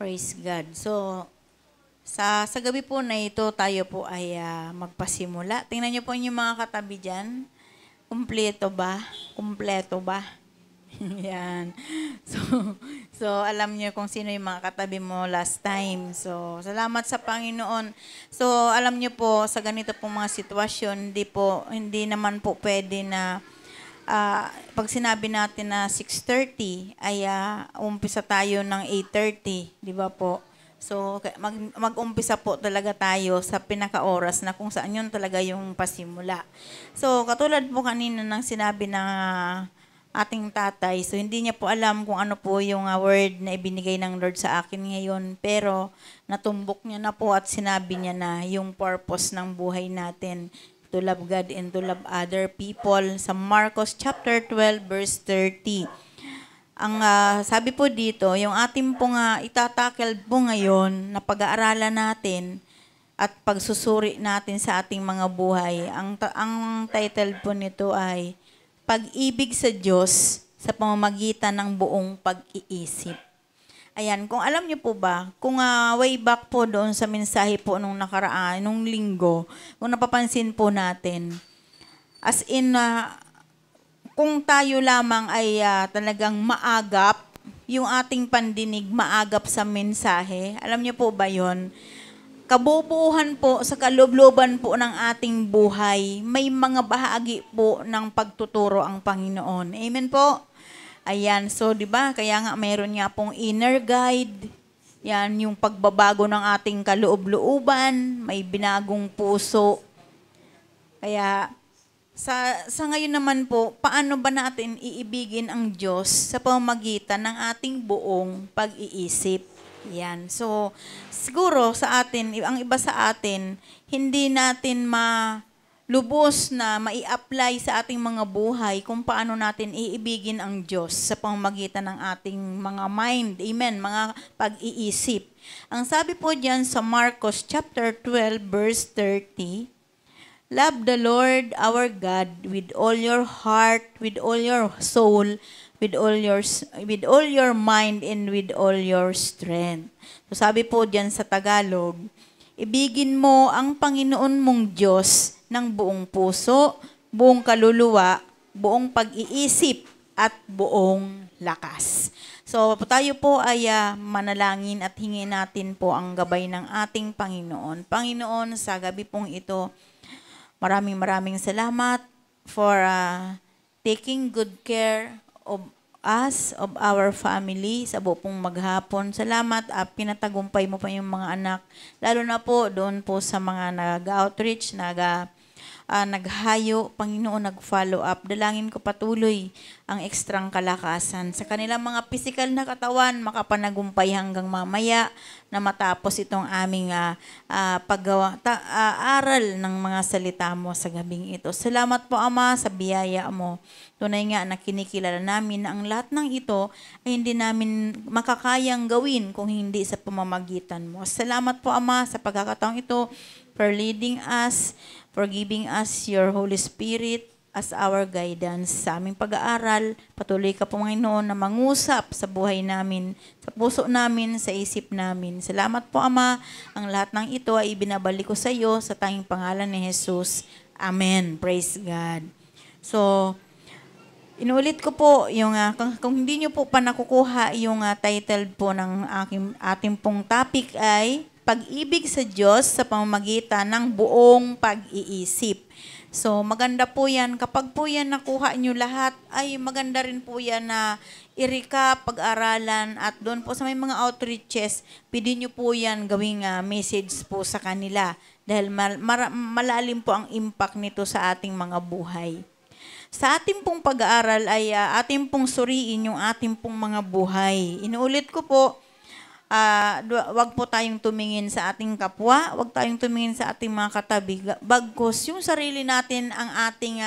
Praise God. So, sa gabi po na ito, tayo po ay magpasimula. Tingnan niyo po yung mga katabi dyan. Kumpleto ba? Kumpleto ba? Yan. So, so, alam niyo kung sino yung mga katabi mo last time. So, salamat sa Panginoon. So, alam niyo po, sa ganito pong mga sitwasyon, hindi naman po pwede na pag sinabi natin na 6:30 ay umpisa tayo ng 8:30, di ba po? So mag-umpisa po talaga tayo sa pinaka-oras na kung saan yun talaga yung pasimula. So katulad po kanina ng sinabi ng ating tatay, so hindi niya po alam kung ano po yung word na ibinigay ng Lord sa akin ngayon, pero natumbok niya na po at sinabi niya na yung purpose ng buhay natin, to love God and to love other people, sa Marcos chapter 12 verse 30. Ang sabi po dito, yung ating pong itatakel po ngayon na pag-aaralan natin at pagsusuri natin sa ating mga buhay, ang title po nito ay Pag-ibig sa Diyos sa pamamagitan ng buong pag-iisip. Ayan, kung alam niyo po ba, kung way back po doon sa mensahe po nung nakaraan, nung linggo, kung napapansin po natin, as in, kung tayo lamang ay talagang maagap, yung ating pandinig maagap sa mensahe, alam niyo po ba yon? Kabubuhan po sa kalubloban po ng ating buhay, may mga bahagi po ng pagtuturo ang Panginoon. Amen po? Ayan, so 'di ba? Kaya nga mayroon nga pong inner guide. Yan yung pagbabago ng ating kaloob-looban, may binagong puso. Kaya sa ngayon naman po, paano ba natin iibigin ang Diyos sa pamamagitan ng ating buong pag-iisip? Yan. So siguro sa atin, ang iba sa atin, hindi natin lubos na mai-apply sa ating mga buhay kung paano natin iibigin ang Diyos sa pamamagitan ng ating mga mind. Amen, mga pag-iisip. Ang sabi po diyan sa Marcos chapter 12 verse 30, Love the Lord our God with all your heart, with all your soul, with all your mind, and with all your strength. So sabi po diyan sa Tagalog, ibigin mo ang Panginoon mong Diyos ng buong puso, buong kaluluwa, buong pag-iisip, at buong lakas. So tayo po ay manalangin at hingin natin po ang gabay ng ating Panginoon. Panginoon, sa gabi pong ito, maraming salamat for taking good care of us, of our family, sa buong maghapon. Salamat at pinatagumpay mo pa yung mga anak. Lalo na po doon po sa mga nag-outreach, naghayo, Panginoon, nag-follow up. Dalangin ko patuloy ang ekstrang kalakasan sa kanilang mga pisikal na katawan, makapanagumpay hanggang mamaya na matapos itong aming aral ng mga salita mo sa gabing ito. Salamat po, Ama, sa biyaya mo. Tunay nga na kinikilala namin na ang lahat ng ito ay hindi namin makakayang gawin kung hindi sa pamamagitan mo. Salamat po, Ama, sa pagkakataong ito for leading us, for giving us your Holy Spirit as our guidance sa aming pag-aaral. Patuloy ka po, Panginoon, na mangusap sa buhay namin, sa puso namin, sa isip namin. Salamat po, Ama. Ang lahat ng ito ay ibinabalik ko sa iyo sa tanging pangalan ni Jesus. Amen. Praise God. So, inuulit ko po yung kung hindi niyo po pa nakukuha yung title po ng ating pong topic ay Pag-ibig sa Diyos sa pamamagitan ng buong pag-iisip. So maganda po yan. Kapag po yan nakuha nyo lahat, ay maganda rin po yan na i-recap, pag-aralan, at doon po sa may mga outreaches, pwede nyo po yan gawing message po sa kanila. Dahil malalim po ang impact nito sa ating mga buhay. Sa ating pong pag-aaral ay ating pong suriin yung ating pong mga buhay. Inuulit ko po, wag po tayong tumingin sa ating kapwa, wag tayong tumingin sa ating mga katabi. Bagkus yung sarili natin ang ating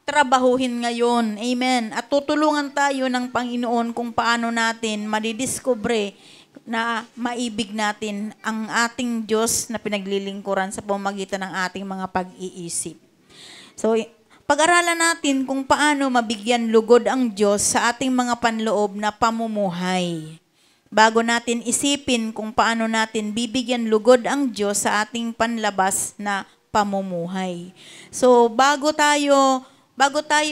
trabahuhin ngayon. Amen. At tutulungan tayo ng Panginoon kung paano natin madidiscover na maibig natin ang ating Diyos na pinaglilingkuran sa pamamagitan ng ating mga pag-iisip. So, pag-aralan natin kung paano mabigyan lugod ang Diyos sa ating mga panloob na pamumuhay. bago natin isipin kung paano natin bibigyan lugod ang Diyos sa ating panlabas na pamumuhay. So, bago tayo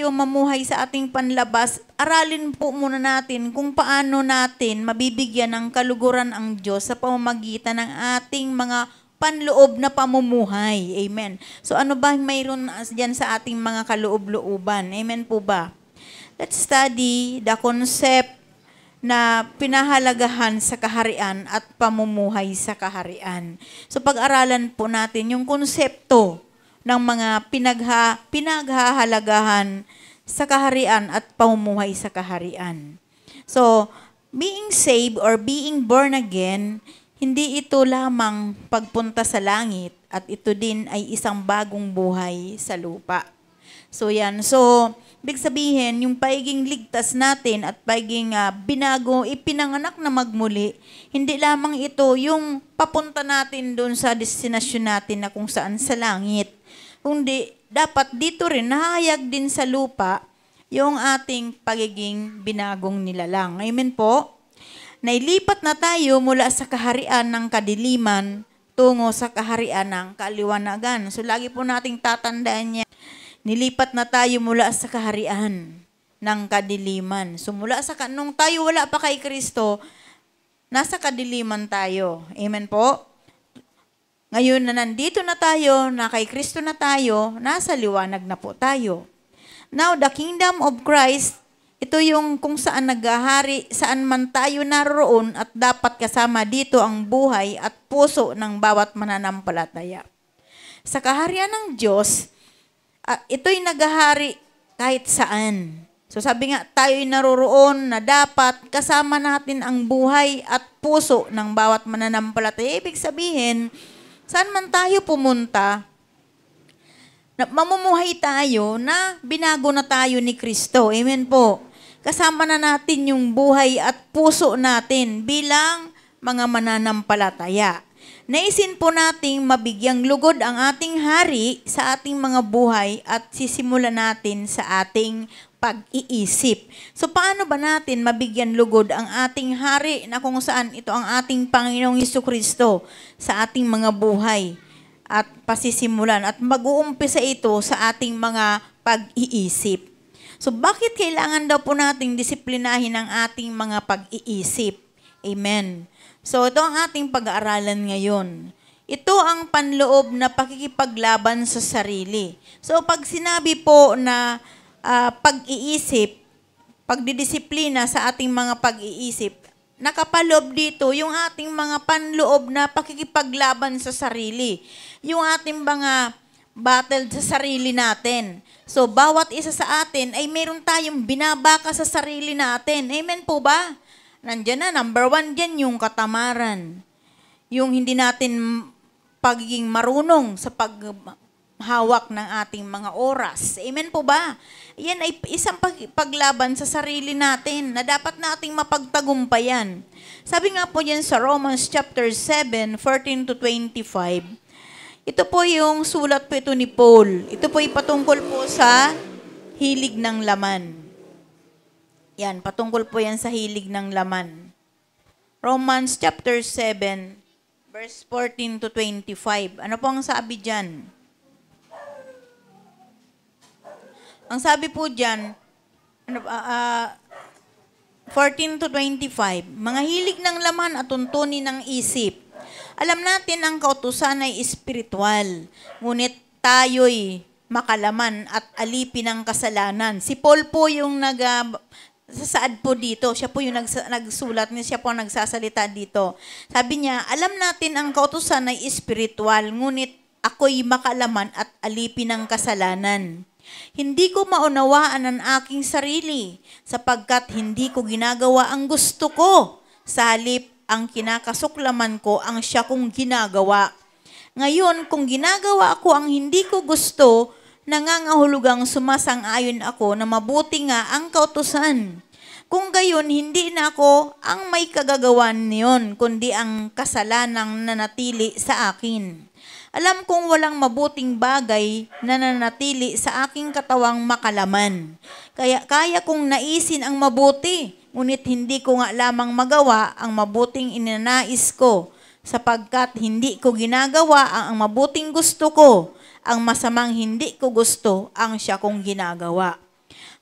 mamuhay sa ating panlabas, aralin po muna natin kung paano natin mabibigyan ng kaluguran ang Diyos sa pamamagitan ng ating mga panloob na pamumuhay. Amen. So ano ba mayroon dyan sa ating mga kaloob-looban? Amen po ba? Let's study the concept na pinahalagahan sa kaharian at pamumuhay sa kaharian. So pag-aralan po natin yung konsepto ng mga pinaghahalagahan sa kaharian at pamumuhay sa kaharian. So, being saved or being born again, hindi ito lamang pagpunta sa langit at ito din ay isang bagong buhay sa lupa. So yan. So, ibig sabihin, yung pagiging ligtas natin at pagiging binago, ipinanganak na magmuli, hindi lamang ito yung papunta natin doon sa destinasyon natin na kung saan sa langit. Kundi dapat dito rin nahayag din sa lupa yung ating pagiging binagong nilalang. Amen po? Nailipat na tayo mula sa kaharian ng kadiliman tungo sa kaharian ng kaliwanagan. So lagi po nating tatandaan niya, nilipat na tayo mula sa kaharian ng kadiliman. So mula sa nung tayo wala pa kay Kristo, nasa kadiliman tayo. Amen po? Ngayon na nandito na tayo, na kay Kristo na tayo, nasa liwanag na po tayo. Now, the kingdom of Christ, ito yung kung saan naghahari, saan man tayo naroon at dapat kasama dito ang buhay at puso ng bawat mananampalataya. Sa kaharian ng Diyos, ito'y naghahari kahit saan. So sabi nga, tayo'y naroroon na dapat kasama natin ang buhay at puso ng bawat mananampalataya. Ibig sabihin, saan man tayo pumunta, mamumuhay tayo na binago na tayo ni Kristo. Amen po. Kasama na natin yung buhay at puso natin bilang mga mananampalataya. Naisin po nating mabigyang lugod ang ating hari sa ating mga buhay at sisimulan natin sa ating pag-iisip. So paano ba natin mabigyan lugod ang ating hari na kung saan ito ang ating Panginoong Jesucristo sa ating mga buhay at pasisimulan at mag-uumpisa ito sa ating mga pag-iisip. So bakit kailangan daw po nating disiplinahin ang ating mga pag-iisip? Amen. So ito ang ating pag-aaralan ngayon. Ito ang panloob na pakikipaglaban sa sarili. So pag sinabi po na pag-iisip, pagdidisiplina sa ating mga pag-iisip, nakapaloob dito yung ating mga panloob na pakikipaglaban sa sarili. Yung ating mga battle sa sarili natin. So, bawat isa sa atin ay meron tayong binabaka sa sarili natin. Amen po ba? Nandiyan na, number 1 dyan, yung katamaran. Yung hindi natin pagiging marunong sa paghawak ng ating mga oras. Amen po ba? Yan ay isang paglaban sa sarili natin na dapat nating mapagtagumpayan. Sabi nga po yan sa Romans chapter 7, 14 to 25, ito po yung sulat po ito ni Paul. Ito po ay patungkol po sa hilig ng laman. Yan, patungkol po yan sa hilig ng laman. Romans chapter 7, verse 14 to 25. Ano po ang sabi dyan? Ang sabi po dyan, 14 to 25, mga hilig ng laman at tuntunin ng isip. Alam natin ang kautusan ay espiritual, ngunit tayo'y makalaman at alipin ng kasalanan. Si Paul po yung sasaad po dito. Siya po yung nagsulat, siya po nagsasalita dito. Sabi niya, alam natin ang kautusan ay espiritual, ngunit ako'y makalaman at alipin ng kasalanan. Hindi ko maunawaan ang aking sarili, sapagkat hindi ko ginagawa ang gusto ko. Sa halip, ang kinakasuklaman ko ang siya kong ginagawa. Ngayon, kung ginagawa ko ang hindi ko gusto, nangangahulugang sumasang-ayon ako na mabuti nga ang kautusan. Kung gayon, hindi na ako ang may kagagawan niyon, kundi ang kasalanang nanatili sa akin. Alam kong walang mabuting bagay na nanatili sa aking katawang makalaman. Kaya kaya kong naisin ang mabuti, ngunit hindi ko nga lamang magawa ang mabuting inanais ko, sapagkat hindi ko ginagawa ang mabuting gusto ko, ang masamang hindi ko gusto ang siya kong ginagawa.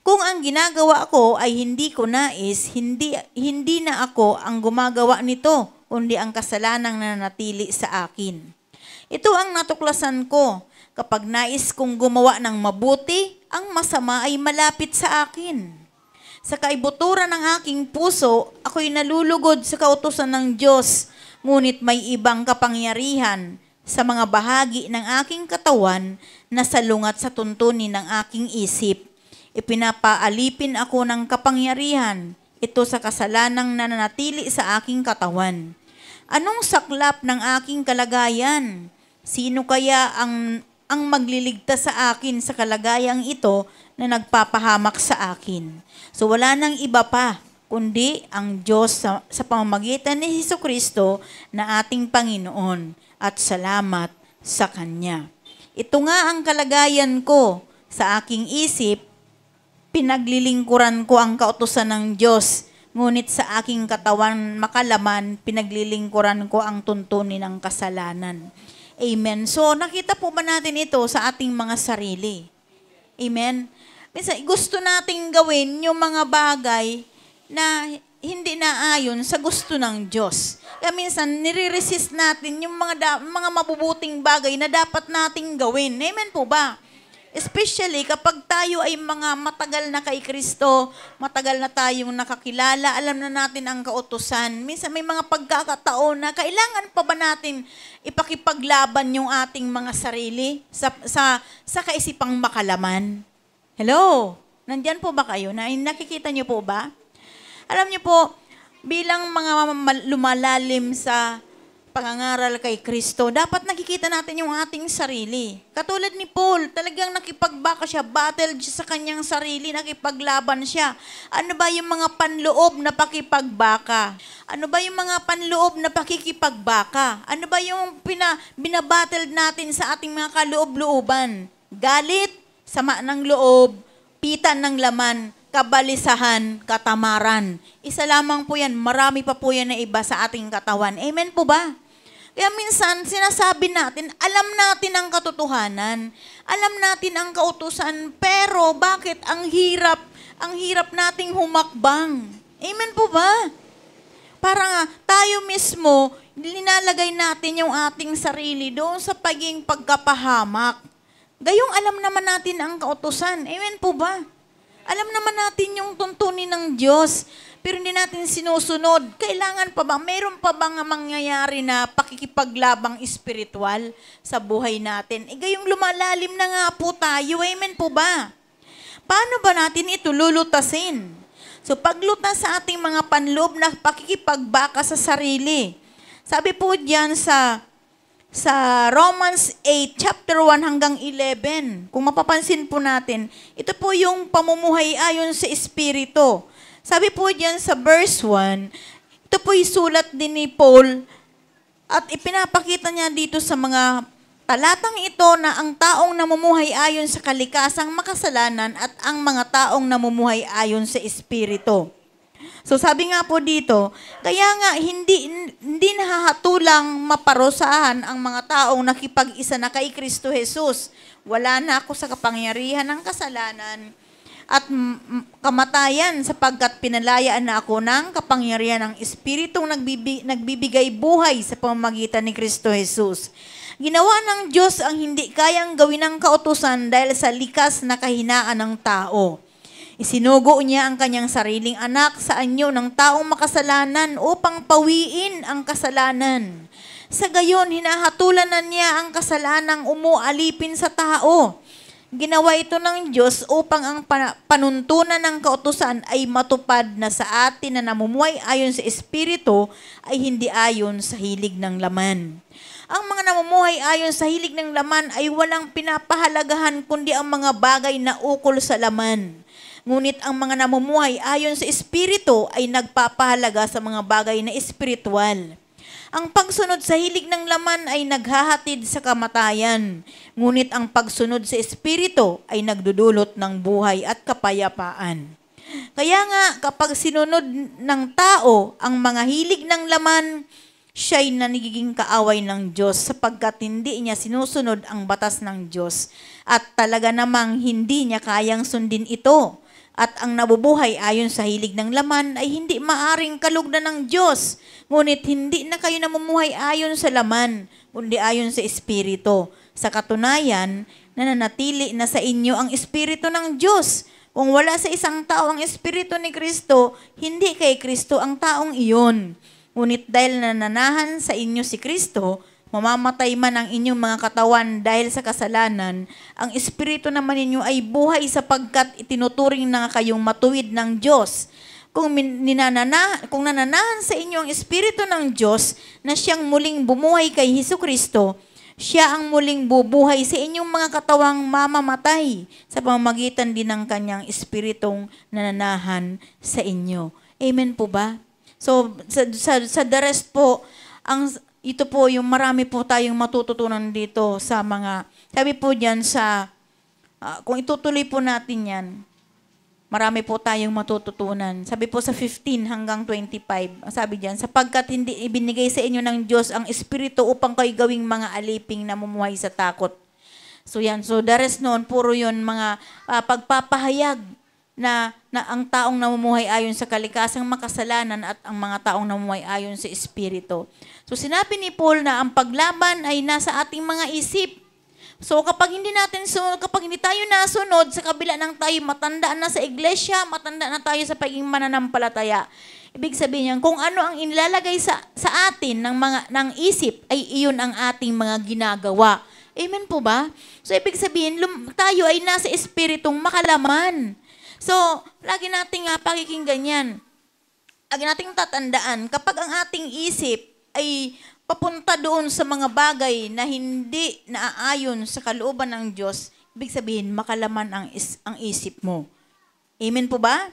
Kung ang ginagawa ko ay hindi ko nais, hindi na ako ang gumagawa nito, kundi ang kasalanang nanatili sa akin. Ito ang natuklasan ko. Kapag nais kong gumawa ng mabuti, ang masama ay malapit sa akin. Sa kaibuturan ng aking puso, ako'y nalulugod sa kautusan ng Diyos, ngunit may ibang kapangyarihan sa mga bahagi ng aking katawan na salungat sa tuntunin ng aking isip. Ipinapaalipin ako ng kapangyarihan, ito sa kasalanang nananatili sa aking katawan. Anong saklap ng aking kalagayan? Sino kaya ang magliligtas sa akin sa kalagayang ito na nagpapahamak sa akin? So wala nang iba pa, kundi ang Diyos sa pamamagitan ni Jesucristo na ating Panginoon, at salamat sa Kanya. Ito nga ang kalagayan ko sa aking isip, pinaglilingkuran ko ang kautusan ng Diyos, ngunit sa aking katawan makalaman, pinaglilingkuran ko ang tuntunin ng kasalanan. Amen. So, nakita po ba natin ito sa ating mga sarili? Amen. Minsan, gusto nating gawin yung mga bagay na hindi naayon sa gusto ng Diyos. Kaya minsan, nire-resist natin yung mga mabubuting bagay na dapat nating gawin. Amen po ba? Especially kapag tayo ay mga matagal na kay Kristo, matagal na tayong nakakilala, alam na natin ang kautusan. Minsan may mga pagkakataon na kailangan pa ba natin ipakipaglaban yung ating mga sarili sa kaisipang makalaman? Hello? Nandyan po ba kayo? Nakikita niyo po ba? Alam niyo po, bilang mga lumalalim sa pangangaral kay Kristo, dapat nakikita natin yung ating sarili. Katulad ni Paul, talagang nakipagbaka siya, battle siya sa kanyang sarili, nakipaglaban siya. Ano ba yung mga panloob na pakipagbaka? Ano ba yung mga panloob na pakikipagbaka? Ano ba yung binabattle natin sa ating mga kaloob-looban? Galit, sama ng loob, pitan ng laman, kabalisahan, katamaran. Isa lamang po yan, marami pa po yan na iba sa ating katawan. Amen po ba? Kaya minsan, sinasabi natin, alam natin ang katotohanan, alam natin ang kautusan, pero bakit ang hirap nating humakbang? Amen po ba? Para tayo mismo, linalagay natin yung ating sarili doon sa pagiging pagkapahamak. Gayong alam naman natin ang kautusan. Amen po ba? Alam naman natin yung tuntunin ng Diyos, pero hindi natin sinusunod. Kailangan pa ba? Meron pa bang mangyayari na pakikipaglabang espiritual sa buhay natin? Gayong lumalalim na nga po tayo. Amen po ba? Paano ba natin ito lulutasin? So paglutas sa ating mga panloob na pakikipagbaka sa sarili. Sabi po diyan sa Romans 8, chapter 1 hanggang 11, kung mapapansin po natin, ito po yung pamumuhay ayon sa Espiritu. Sabi po diyan sa verse 1, ito po yung sulat din ni Paul at ipinapakita niya dito sa mga talatang ito na ang taong namumuhay ayon sa kalikasang makasalanan at ang mga taong namumuhay ayon sa Espiritu. So sabi nga po dito, kaya nga hindi nahahatulang maparusahan ang mga taong nakipag-isa na kay Kristo Jesus. Wala na ako sa kapangyarihan ng kasalanan at kamatayan sapagkat pinalayaan na ako ng kapangyarihan ng Espiritong nagbibigay buhay sa pamamagitan ni Kristo Jesus. Ginawa ng Diyos ang hindi kayang gawin ng kautusan dahil sa likas na kahinaan ng tao. Isinugo niya ang kanyang sariling anak sa anyo ng taong makasalanan upang pawiin ang kasalanan. Sa gayon, hinahatulan na niya ang kasalanang umualipin sa tao. Ginawa ito ng Diyos upang ang panuntunan ng kautusan ay matupad na sa atin na namumuhay ayon sa Espiritu ay hindi ayon sa hilig ng laman. Ang mga namumuhay ayon sa hilig ng laman ay walang pinapahalagahan kundi ang mga bagay na ukol sa laman. Ngunit ang mga namumuhay ayon sa Espiritu ay nagpapahalaga sa mga bagay na espiritual. Ang pagsunod sa hilig ng laman ay naghahatid sa kamatayan, ngunit ang pagsunod sa Espiritu ay nagdudulot ng buhay at kapayapaan. Kaya nga, kapag sinunod ng tao ang mga hilig ng laman, siya'y nagiging kaaway ng Diyos sapagkat hindi niya sinusunod ang batas ng Diyos at talaga namang hindi niya kayang sundin ito. At ang nabubuhay ayon sa hilig ng laman ay hindi maaring kalugdan ng Diyos. Ngunit hindi na kayo namumuhay ayon sa laman, kundi ayon sa Espiritu. Sa katunayan, nananatili na sa inyo ang Espiritu ng Diyos. Kung wala sa isang tao ang Espiritu ni Kristo, hindi kay Kristo ang taong iyon. Ngunit dahil nananahan sa inyo si Kristo, mamamatay man ang inyong mga katawan dahil sa kasalanan, ang Espiritu naman ninyo ay buhay sapagkat itinuturing na kayong matuwid ng Diyos. Kung nananahan sa inyo ang Espiritu ng Diyos na siyang muling bumuhay kay Hesukristo, siya ang muling bubuhay sa inyong mga katawang mamamatay sa pamamagitan din ng kanyang Espiritong nananahan sa inyo. Amen po ba? So, sa the rest po, ito po yung marami po tayong matututunan dito sa mga, sabi po dyan kung itutuloy po natin yan, marami po tayong matututunan. Sabi po sa 15 hanggang 25, sabi dyan, sapagkat hindi ibinigay sa inyo ng Diyos ang Espiritu upang kayo gawing mga aliping na mumuhay sa takot. So yan, so the rest noon, puro yun mga pagpapahayag na ang taong namumuhay ayon sa kalikasang makasalanan at ang mga taong namumuhay ayon sa Espiritu. So sinabi ni Paul na ang paglaban ay nasa ating mga isip. So kapag hindi tayo nasunod sa kabila ng tayo matanda na sa iglesia, matanda na tayo sa pagiging mananampalataya, ibig sabihin niyan, kung ano ang inilalagay sa atin ng isip, ay iyon ang ating mga ginagawa. Amen po ba? So ibig sabihin, tayo ay nasa espiritong makalaman. So, lagi nating pakikinggan yan. Lagi nating tatandaan, kapag ang ating isip ay papunta doon sa mga bagay na hindi naaayon sa kalooban ng Diyos, ibig sabihin, makalaman ang isip mo. Amen po ba?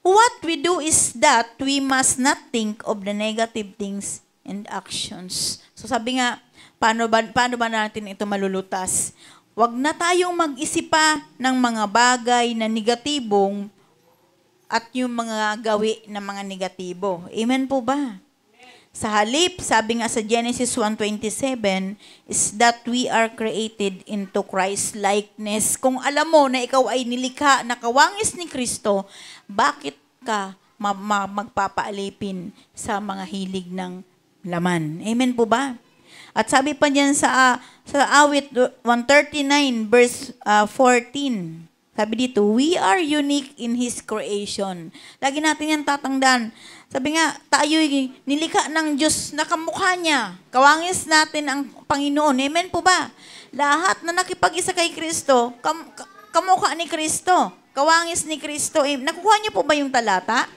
What we do is that we must not think of the negative things and actions. So sabi nga, paano ba natin ito malulutas? Huwag na tayong mag-isip pa ng mga bagay na negatibong at yung mga gawi na mga negatibo. Amen po ba? Sa halip, sabi nga sa Genesis 1:27, is that we are created into Christ likeness. Kung alam mo na ikaw ay nilikha na kawangis ni Kristo, bakit ka magpapaalipin sa mga hilig ng laman? Amen po ba? At sabi pa diyan sa awit 139 verse 14, sabi dito, we are unique in His creation. Lagi natin yan tatandaan. Sabi nga, tayo'y nilikha ng Diyos na kamukha niya. Kawangis natin ang Panginoon. Amen po ba? Lahat na nakipag-isa kay Kristo, kamukha ni Kristo. Kawangis ni Kristo. Nakuha niyo po ba yung talata?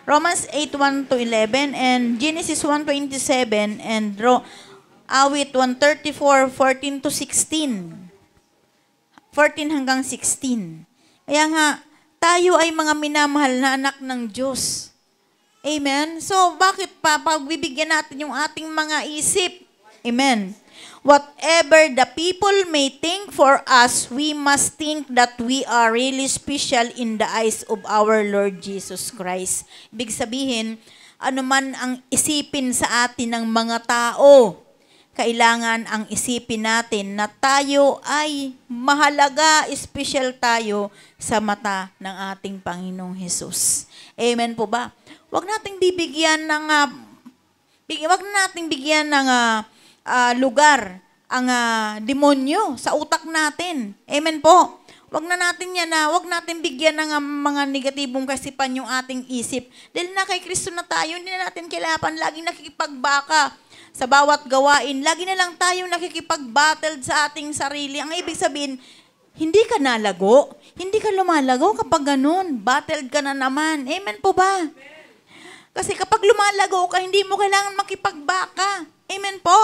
Romans 8:1-11 and Genesis 1:27 and awit 134, 14-16. 14 hanggang 16. Kaya nga, tayo ay mga minamahal na anak ng Diyos. Amen? So, bakit pa pagbibigyan natin yung ating mga isip? Amen. Whatever the people may think for us, we must think that we are really special in the eyes of our Lord Jesus Christ. Ibig sabihin, ano man ang isipin sa atin ng mga tao, kailangan ang isipin natin na tayo ay mahalaga, special tayo sa mata ng ating Panginoong Hesus. Amen po ba? Huwag nating bigyan ng lugar ang demonyo sa utak natin. Amen po. Wag natin bigyan ng mga negatibong kasipan yung ating isip. Dahil na kay Kristo na tayo, hindi na natin kailangan laging nakikipagbaka sa bawat gawain. Lagi na lang tayong nakikipag-battle sa ating sarili. Ang ibig sabihin, hindi ka nalago. Hindi ka lumalago kapag ganun. Battled ka na naman. Amen po ba? Kasi kapag lumalago ka, hindi mo kailangan makipagbaka. Amen po.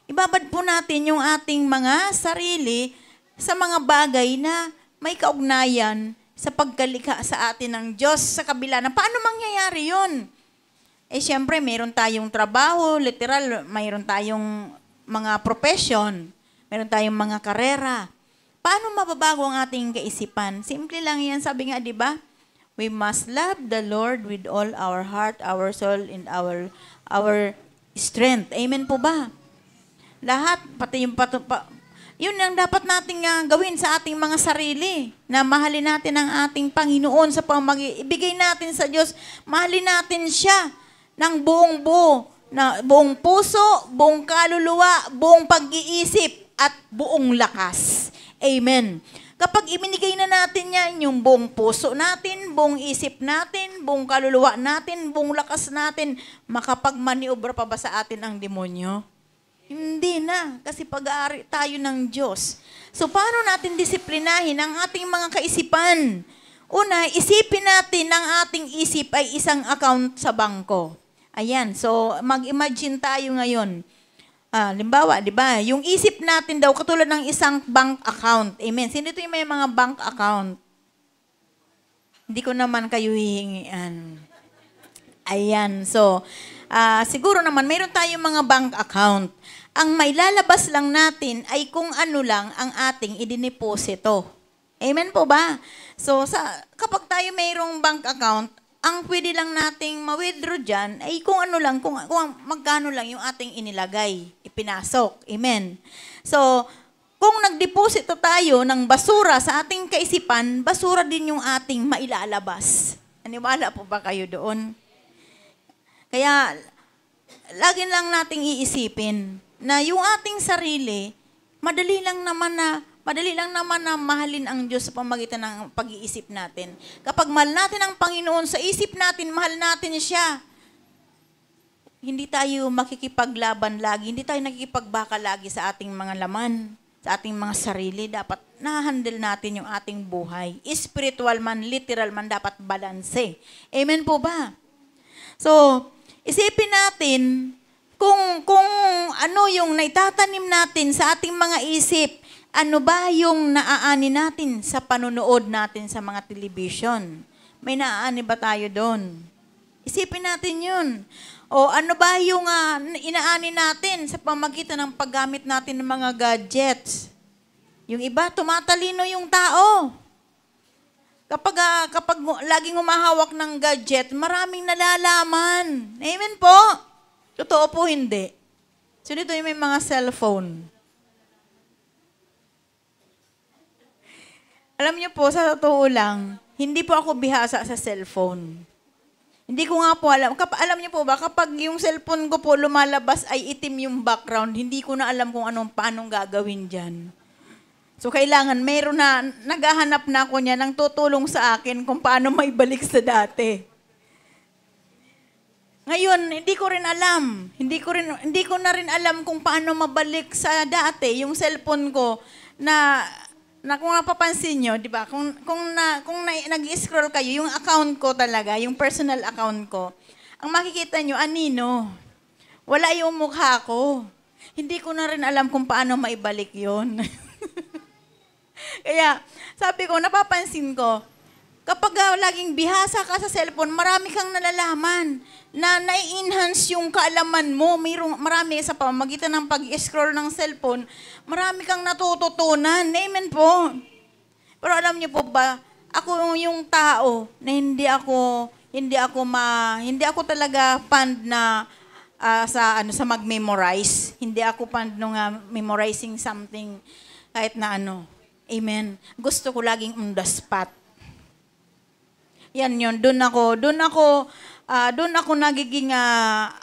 Ibabad po natin yung ating mga sarili sa mga bagay na may kaugnayan sa pagkalikha sa atin ng Diyos sa kabila na paano mangyayari yun? Eh, siyempre, mayroon tayong trabaho, literal, mayroon tayong mga profession, mayroon tayong mga karera. Paano mababago ang ating kaisipan? Simple lang yan, sabi nga, di ba? We must love the Lord with all our heart, our soul, and our strength. Amen po ba? Lahat, pati yung yun ang dapat nating gawin sa ating mga sarili, na mahalin natin ang ating Panginoon sa ibigay natin sa Diyos, mahalin natin siya ng buong buo, na buong puso, buong kaluluwa, buong pag-iisip, at buong lakas. Amen. Kapag ibinigay na natin yan, yung buong puso natin, buong isip natin, buong kaluluwa natin, buong lakas natin, makapagmaniobra pa ba sa atin ang demonyo? Hindi na, kasi pag-aari tayo ng Diyos. So, paano natin disiplinahin ang ating mga kaisipan? Una, isipin natin ang ating isip ay isang account sa bangko. Ayan, so mag-imagine tayo ngayon. Limbawa, di ba? Yung isip natin daw, katulad ng isang bank account. Amen. Sino ito yung may mga bank account? Hindi ko naman kayo hihingian. Ayan, so, siguro naman, mayroon tayong mga bank account. Ang may lalabas lang natin ay kung ano lang ang ating idineposito. Amen po ba? So, kapag tayo mayroong bank account, ang pwede lang nating ma-withdraw dyan ay kung ano lang, kung magkano lang yung ating inilagay, ipinasok. Amen. So, kung nagdeposito tayo ng basura sa ating kaisipan, basura din yung ating mailalabas. Naniwala po ba kayo doon? Kaya, lagi lang nating iisipin na yung ating sarili, madali lang naman na mahalin ang Diyos sa pamagitan ng pag-iisip natin. Kapag mahal natin ang Panginoon sa isip natin, mahal natin siya. Hindi tayo makikipaglaban lagi, hindi tayo nakikipagbaka lagi sa ating mga laman, sa ating mga sarili. Dapat na-handle natin yung ating buhay. Spiritual man, literal man, dapat balanse. Amen po ba? So, isipin natin kung ano yung naitatanim natin sa ating mga isip. Ano ba yung naaani natin sa panonood natin sa mga television? May naaani ba tayo doon? Isipin natin yun. O ano ba yung inaani natin sa pamagitan ng paggamit natin ng mga gadgets? Yung iba, tumatalino yung tao. Kapag laging humahawak ng gadget, maraming nalalaman. Amen po? Totoo po hindi. So dito yung may mga cellphone. Alam niyo po, sa totoo lang, hindi po ako bihasa sa cellphone. Hindi ko nga po alam. Alam niyo po ba, kapag yung cellphone ko po lumalabas ay itim yung background, hindi ko na alam kung paanong gagawin dyan. So, kailangan, naghahanap na ako niya ng tutulong sa akin kung paano maibalik sa dati. Ngayon, hindi ko rin alam. Hindi ko na rin alam kung paano mabalik sa dati yung cellphone ko na kung napapansin nyo, di ba, kung nag-scroll kayo, yung account ko talaga, yung personal account ko, ang makikita nyo, anino, wala yung mukha ko. Hindi ko na rin alam kung paano maibalik yon. Kaya, sabi ko, napapansin ko, kapag laging bihasa ka sa cellphone, marami kang nalalaman na nai-enhance yung kaalaman mo. Marami sa pamagitan ng pag-scroll ng cellphone, marami kang natututunan. Amen po. Pero alam niyo po ba, ako yung tao na hindi ako talaga fond na sa mag-memorize. Hindi ako fond nung memorizing something kahit na ano. Amen. Gusto ko laging on the spot. Yan yun. Doon ako nagiging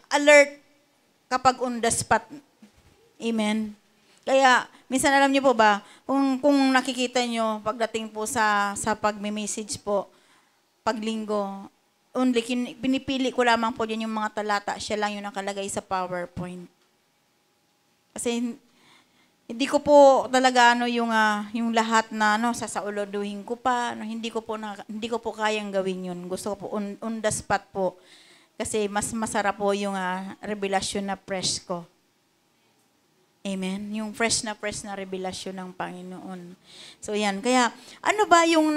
alert kapag on the spot. Amen. Kaya, minsan alam niyo po ba, kung nakikita niyo pagdating po sa pagme-message po, paglinggo, pinipili ko lamang po din yung mga talata, siya lang yung nakalagay sa PowerPoint. Kasi, hindi ko po talaga yung lahat na sasauluduhin ko pa, hindi ko po kayang gawin yun. Gusto ko po on the spot po kasi mas masarap po yung revelasyon na fresh ko. Amen. Yung fresh na revelasyon ng Panginoon. So yan. Kaya ano ba yung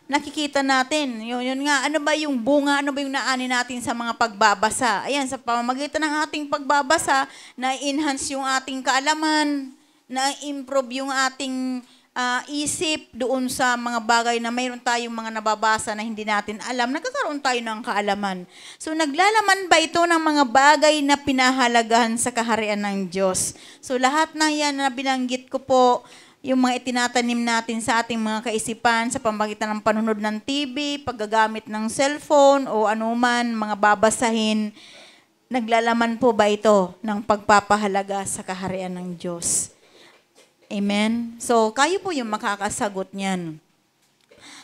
nakikita natin? Yun nga, ano ba yung bunga, ano ba yung naani natin sa mga pagbabasa? Ayan, sa pamamagitan ng ating pagbabasa, na-enhance yung ating kaalaman, na-improve yung ating isip doon sa mga bagay na mayroon tayong mga nababasa na hindi natin alam, nagkakaroon tayo ng kaalaman. So, naglalaman ba ito ng mga bagay na pinahalagahan sa kaharian ng Diyos? So, lahat na yan na binanggit ko po, yung mga itinatanim natin sa ating mga kaisipan sa pamamagitan ng panunod ng TV, paggagamit ng cellphone o anuman, mga babasahin, naglalaman po ba ito ng pagpapahalaga sa kaharian ng Diyos? Amen? So, kayo po yung makakasagot niyan.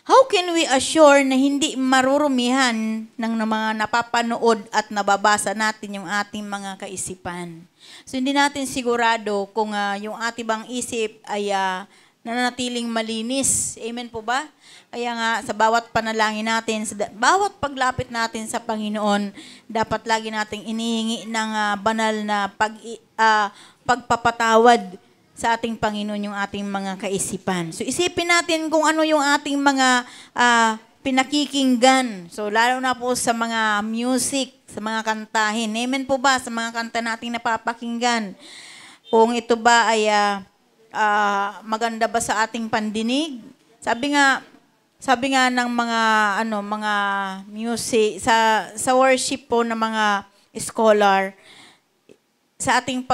How can we assure na hindi marurumihan ng mga napapanood at nababasa natin yung ating mga kaisipan? So, hindi natin sigurado kung yung ating bang isip ay nananatiling malinis. Amen po ba? Kaya nga, sa bawat panalangin natin, sa bawat paglapit natin sa Panginoon, dapat lagi nating inihingi ng banal na pagpapatawad sa ating Panginoon yung ating mga kaisipan. So, isipin natin kung ano yung ating mga pinakikinggan. So, lalo na po sa mga music, sa mga kantahin. Amen po ba? Sa mga kanta nating napapakinggan. Kung ito ba ay maganda ba sa ating pandinig? Sabi nga ng mga music, sa worship po ng mga scholar, sa ating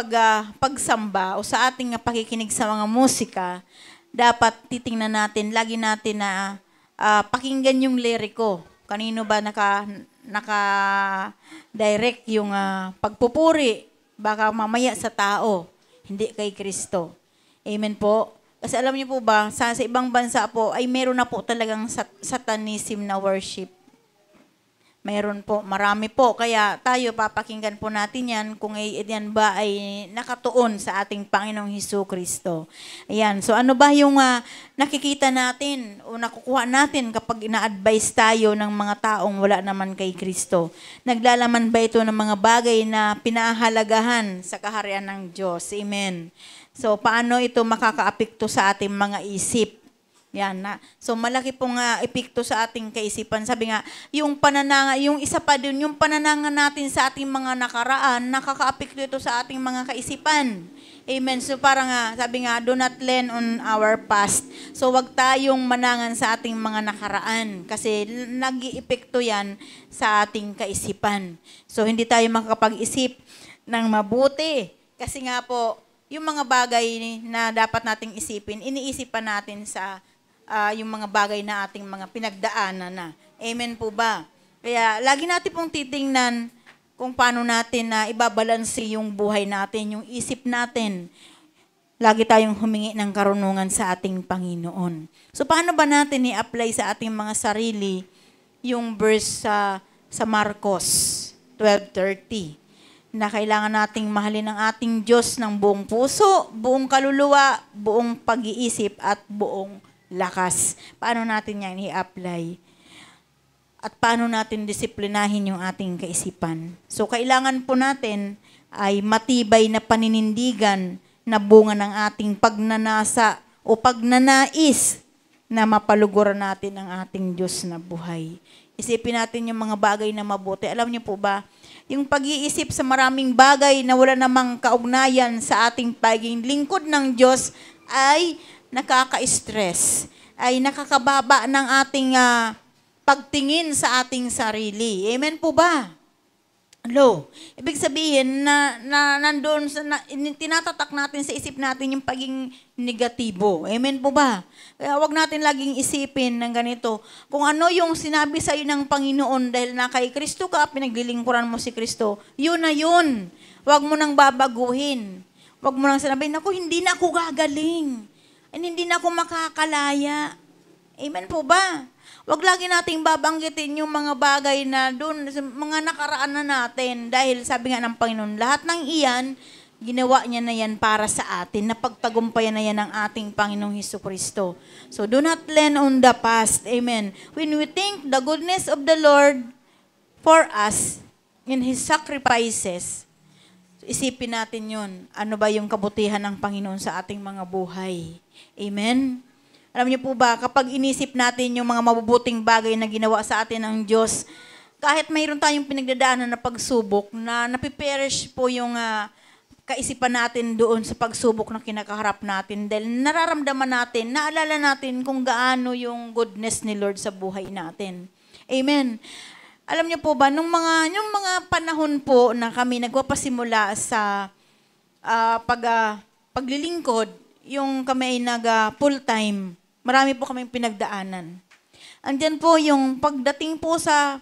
pagsamba o sa ating pakikinig sa mga musika, dapat titingnan natin, lagi natin na pakinggan yung liriko. Kanino ba naka-direct yung pagpupuri? Baka mamaya sa tao, hindi kay Kristo. Amen po? Kasi alam niyo po ba, sa ibang bansa po, ay meron na po talagang satanism na worship. Mayroon po, marami po. Kaya tayo, papakinggan po natin yan kung yan ba ay nakatuon sa ating Panginoong Hesukristo. Ayan. So ano ba yung nakikita natin o nakukuha natin kapag ina-advise tayo ng mga taong wala naman kay Kristo? Naglalaman ba ito ng mga bagay na pinahalagahan sa kaharian ng Diyos? Amen. So paano ito makakaapekto sa ating mga isip? Yan na. So malaki pong epekto sa ating kaisipan. Sabi nga, yung isa pa din, yung panananga natin sa ating mga nakaraan, nakakaapekto ito sa ating mga kaisipan. Amen. So parang sabi nga, do not lean on our past. So wag tayong manangan sa ating mga nakaraan kasi nag-iepekto yan sa ating kaisipan. So hindi tayo makakapag-isip ng mabuti. Kasi nga po, yung mga bagay na dapat nating isipin, iniisipan natin sa yung mga bagay na ating mga pinagdaanan na. Amen po ba? Kaya lagi natin pong titingnan kung paano natin na ibabalanse yung buhay natin, yung isip natin. Lagi tayong humingi ng karunungan sa ating Panginoon. So paano ba natin i-apply sa ating mga sarili yung verse sa Marcos 12:30? Na kailangan nating mahalin ang ating Diyos ng buong puso, buong kaluluwa, buong pag-iisip at buong lakas. Paano natin yan i-apply? At paano natin disiplinahin yung ating kaisipan? So, kailangan po natin ay matibay na paninindigan na bunga ng ating pagnanasa o pagnanais na mapaluguran natin ang ating Diyos na buhay. Isipin natin yung mga bagay na mabuti. Alam niyo po ba, yung pag-iisip sa maraming bagay na wala namang kaugnayan sa ating pagiging lingkod ng Diyos ay nakaka-stress, ay nakakababa ng ating pagtingin sa ating sarili. Amen po ba? Hello. Ibig sabihin na nandoon tinatatak natin sa isip natin yung pagiging negatibo. Amen po ba? Kaya wag natin laging isipin ng ganito. Kung ano yung sinabi sa iyo ng Panginoon dahil na kay Kristo ka, pinaglilingkuran mo si Kristo, yun na yun. Wag mo nang babaguhin. Wag mo nang sinabihin, naku, hindi na ako gagaling. Hindi na ako makakalaya. Amen po ba? Wag lagi nating babanggitin yung mga bagay na doon, mga nakaraan na natin. Dahil sabi nga ng Panginoon, lahat ng iyan, ginawa niya na yan para sa atin. Napagtagumpayan na yan ng ating Panginoong Hesukristo. So, do not lean on the past. Amen. When we think the goodness of the Lord for us in His sacrifices, Isipin natin yun. Ano ba yung kabutihan ng Panginoon sa ating mga buhay? Amen? Alam niyo po ba, kapag inisip natin yung mga mabubuting bagay na ginawa sa atin ng Diyos, kahit mayroon tayong pinagdadaanan na pagsubok, na napiperish po yung kaisipan natin doon sa pagsubok na kinakaharap natin. Dahil nararamdaman natin, naalala natin kung gaano yung goodness ni Lord sa buhay natin. Amen. Alam niyo po ba, yung mga panahon po na kami nagpapasimula sa paglilingkod, yung kami ay full-time, marami po kaming pinagdaanan. Andyan po yung pagdating po sa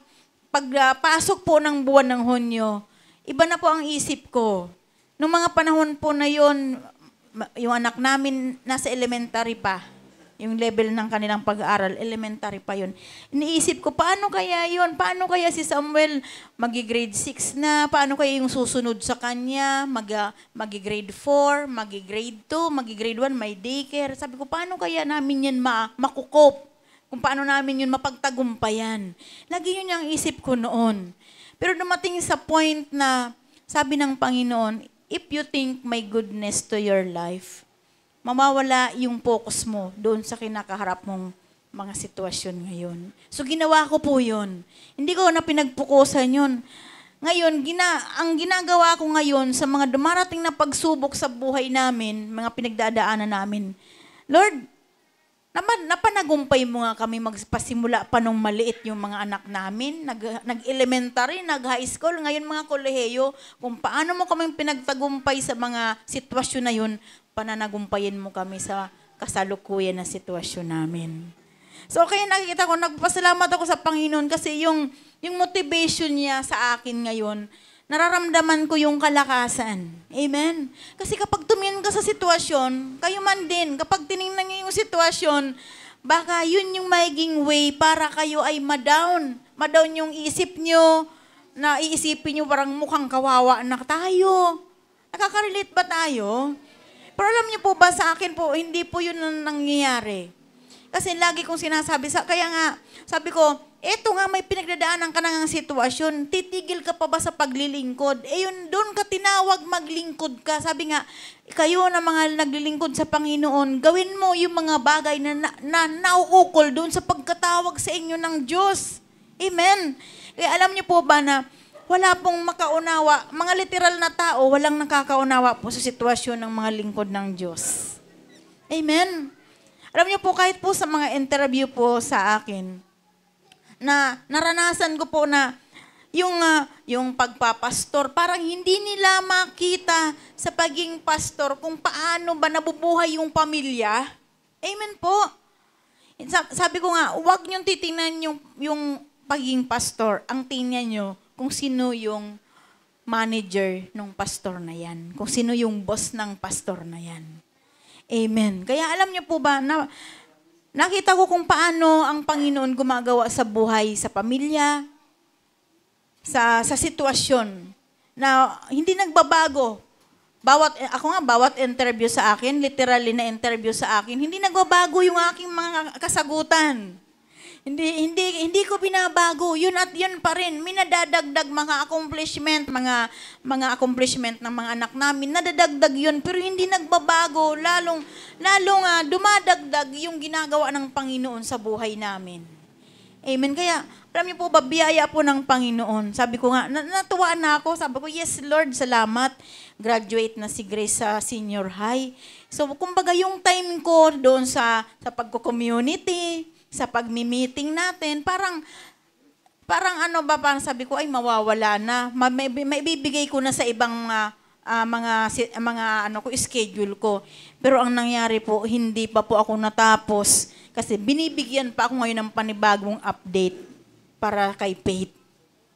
pagpasok po ng buwan ng Hunyo, iba na po ang isip ko. Noong mga panahon po na yon, yung anak namin nasa elementary pa. Yung level ng kanilang pag-aaral, elementary pa yun. Iniisip ko, paano kaya yun? Paano kaya si Samuel magi-grade 6 na? Paano kaya yung susunod sa kanya? Magi-grade 4, magi-grade 2, magi-grade 1, may daycare. Sabi ko, paano kaya namin yan makukop? Kung paano namin yun mapagtagumpayan? Lagi yun yung isip ko noon. Pero dumating sa point na, sabi ng Panginoon, if you think my goodness to your life, mamawala yung focus mo doon sa kinakaharap mong mga sitwasyon ngayon. So, ginawa ko po yun. Hindi ko na pinagpukusan yun. Ngayon, ang ginagawa ko ngayon sa mga dumarating na pagsubok sa buhay namin, mga pinagdadaanan namin, Lord, napanagumpay mo nga kami magpasimula pa nung maliit yung mga anak namin, nag-elementary, nag-high school, ngayon mga kolehiyo, kung paano mo kami pinagtagumpay sa mga sitwasyon na yun, pananagumpayin mo kami sa kasalukuyan na sitwasyon namin. So, kaya nakikita ko, nagpasalamat ako sa Panginoon kasi yung motivation niya sa akin ngayon, nararamdaman ko yung kalakasan. Amen? Kasi kapag tumingin ka sa sitwasyon, kayo man din, kapag tinignan niyo yung sitwasyon, baka yun yung magiging way para kayo ay ma-down. Ma-down yung isip niyo, na iisipin niyo parang mukhang kawawa na tayo. Nakaka-relate ba tayo? Pero alam niyo po ba, sa akin po, hindi po yun ang nangyayari. Kasi lagi kong sinasabi, kaya nga, sabi ko, eto nga may pinagdadaanan ka ng sitwasyon, titigil ka pa ba sa paglilingkod? Yun, doon ka tinawag maglingkod ka. Sabi nga, kayo na mga naglilingkod sa Panginoon, gawin mo yung mga bagay na nauukol doon sa pagkatawag sa inyo ng Diyos. Amen? Kaya alam niyo po ba na wala pong makaunawa, mga literal na tao, walang nakakaunawa po sa sitwasyon ng mga lingkod ng Diyos. Amen? Alam niyo po, kahit po sa mga interview po sa akin, na naranasan ko po na yung pagpapastor, parang hindi nila makita sa pagiging pastor kung paano ba nabubuhay yung pamilya. Amen po. Sabi ko nga, huwag niyong titingnan yung pagiging pastor. Ang tingnan niyo kung sino yung manager ng pastor na yan. Kung sino yung boss ng pastor na yan. Amen. Kaya alam niyo po ba na nakita ko kung paano ang Panginoon gumagawa sa buhay, sa pamilya, sa sitwasyon na hindi nagbabago. Bawat interview sa akin, literally na interview sa akin, hindi nagbabago yung aking mga kasagutan. Hindi ko binabago. Yun at yun pa rin. Minadadagdag mga accomplishment ng mga anak namin. Nadadagdag yun, pero hindi nagbabago. Lalong dumadagdag yung ginagawa ng Panginoon sa buhay namin. Amen. Kaya, alam niyo po ba, biyaya po ng Panginoon. Sabi ko nga, natuwa na ako. Sabi ko, yes Lord, salamat. Graduate na si Grace sa senior high. So, kumbaga yung time ko doon sa pagko-community, sa pagmi-meeting natin, parang parang sabi ko, ay mawawala na. May bibigay ko na sa ibang schedule ko. Pero ang nangyari po, hindi pa po ako natapos. Kasi binibigyan pa ako ngayon ng panibagong update para kay Faith.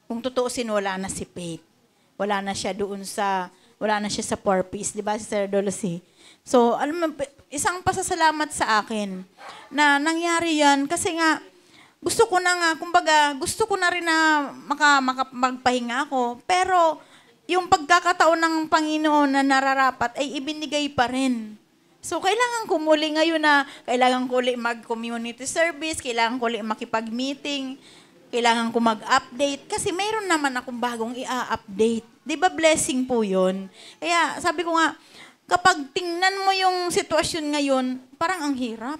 Kung tutuusin, wala na si Faith. Wala na siya sa 4Ps, di ba, Sister Dolosi? So, alam mo, isang pasasalamat sa akin na nangyari yan kasi nga, gusto ko na rin na magpahinga ako. Pero, yung pagkakataon ng Panginoon na nararapat ay ibinigay pa rin. So, kailangan ko muli ngayon kailangan ko muli mag-community service, kailangan ko muli makipag-meeting, kailangan ko mag-update, kasi mayroon naman akong bagong i-update. Di ba blessing po yun? Kaya sabi ko nga, kapag tingnan mo yung sitwasyon ngayon, parang ang hirap.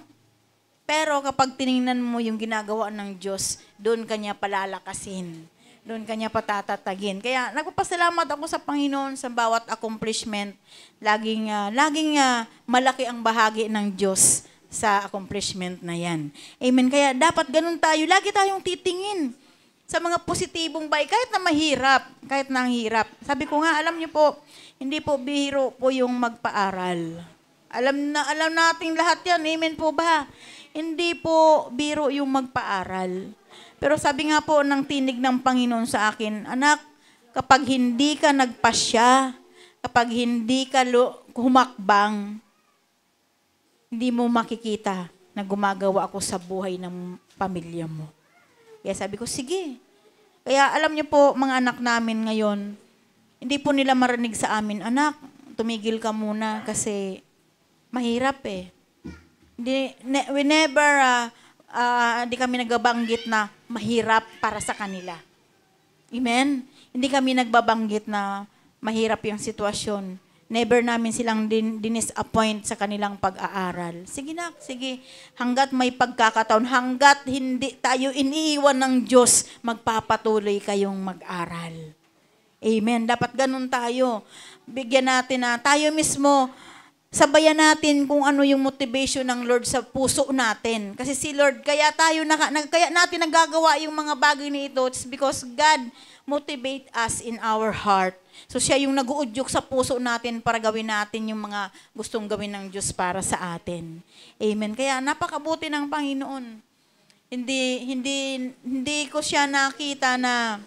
Pero kapag tiningnan mo yung ginagawa ng Diyos, doon kanya palalakasin. Doon kanya patatatagin. Kaya nagpapasalamat ako sa Panginoon sa bawat accomplishment. Laging malaki ang bahagi ng Diyos sa accomplishment na yan. Amen. Kaya dapat ganun tayo. Lagi tayong titingin sa mga positibong bagay. Kahit na mahirap, kahit na ang hirap. Sabi ko nga, alam niyo po, hindi po bihiro po yung magpaaral. Alam nating lahat yan. Amen po ba? Hindi po biro yung magpaaral. Pero sabi nga po ng tinig ng Panginoon sa akin, anak, kapag hindi ka nagpasya, kapag hindi ka humakbang, hindi mo makikita na gumagawa ako sa buhay ng pamilya mo. Kaya sabi ko, sige. Kaya alam niyo po, mga anak namin ngayon, hindi po nila marinig sa amin, anak, tumigil ka muna kasi mahirap eh. We never, hindi kami nagbabanggit na mahirap para sa kanila. Amen? Hindi kami nagbabanggit na mahirap yung sitwasyon. Never namin silang dinisappoint sa kanilang pag-aaral. Sige na, sige. Hanggat may pagkakataon, hanggat hindi tayo iniiwan ng Diyos, magpapatuloy kayong mag-aral. Amen? Dapat ganun tayo. Bigyan natin na tayo mismo, sabayan natin kung ano yung motivation ng Lord sa puso natin. Kasi si Lord, kaya natin nagagawa yung mga bagay na ito, it's because God motivate us in our heart. So siya yung nag-uudyok sa puso natin para gawin natin yung mga gustong gawin ng Diyos para sa atin. Amen. Kaya napakabuti ng Panginoon. Hindi ko siya nakita na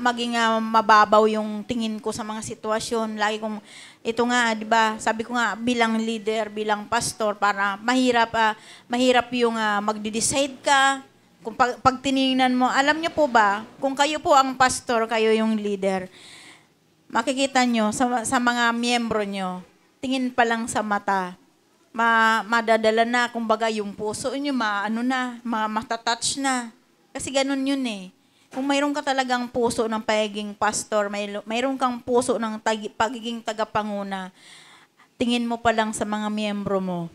maging mababaw yung tingin ko sa mga sitwasyon. Lagi kong, ito nga, di ba, sabi ko nga, bilang leader, bilang pastor, para mahirap yung magde-decide ka. Kung pag tiningnan mo, alam niyo po ba, kung kayo po ang pastor, kayo yung leader, makikita nyo sa mga miyembro nyo, tingin pa lang sa mata, madadala na, kumbaga yung puso nyo, matatouch na. Kasi ganun yun eh. Kung mayroon ka talagang puso ng pagiging pastor, mayroon kang puso ng pagiging tagapanguna, tingin mo pa lang sa mga miyembro mo,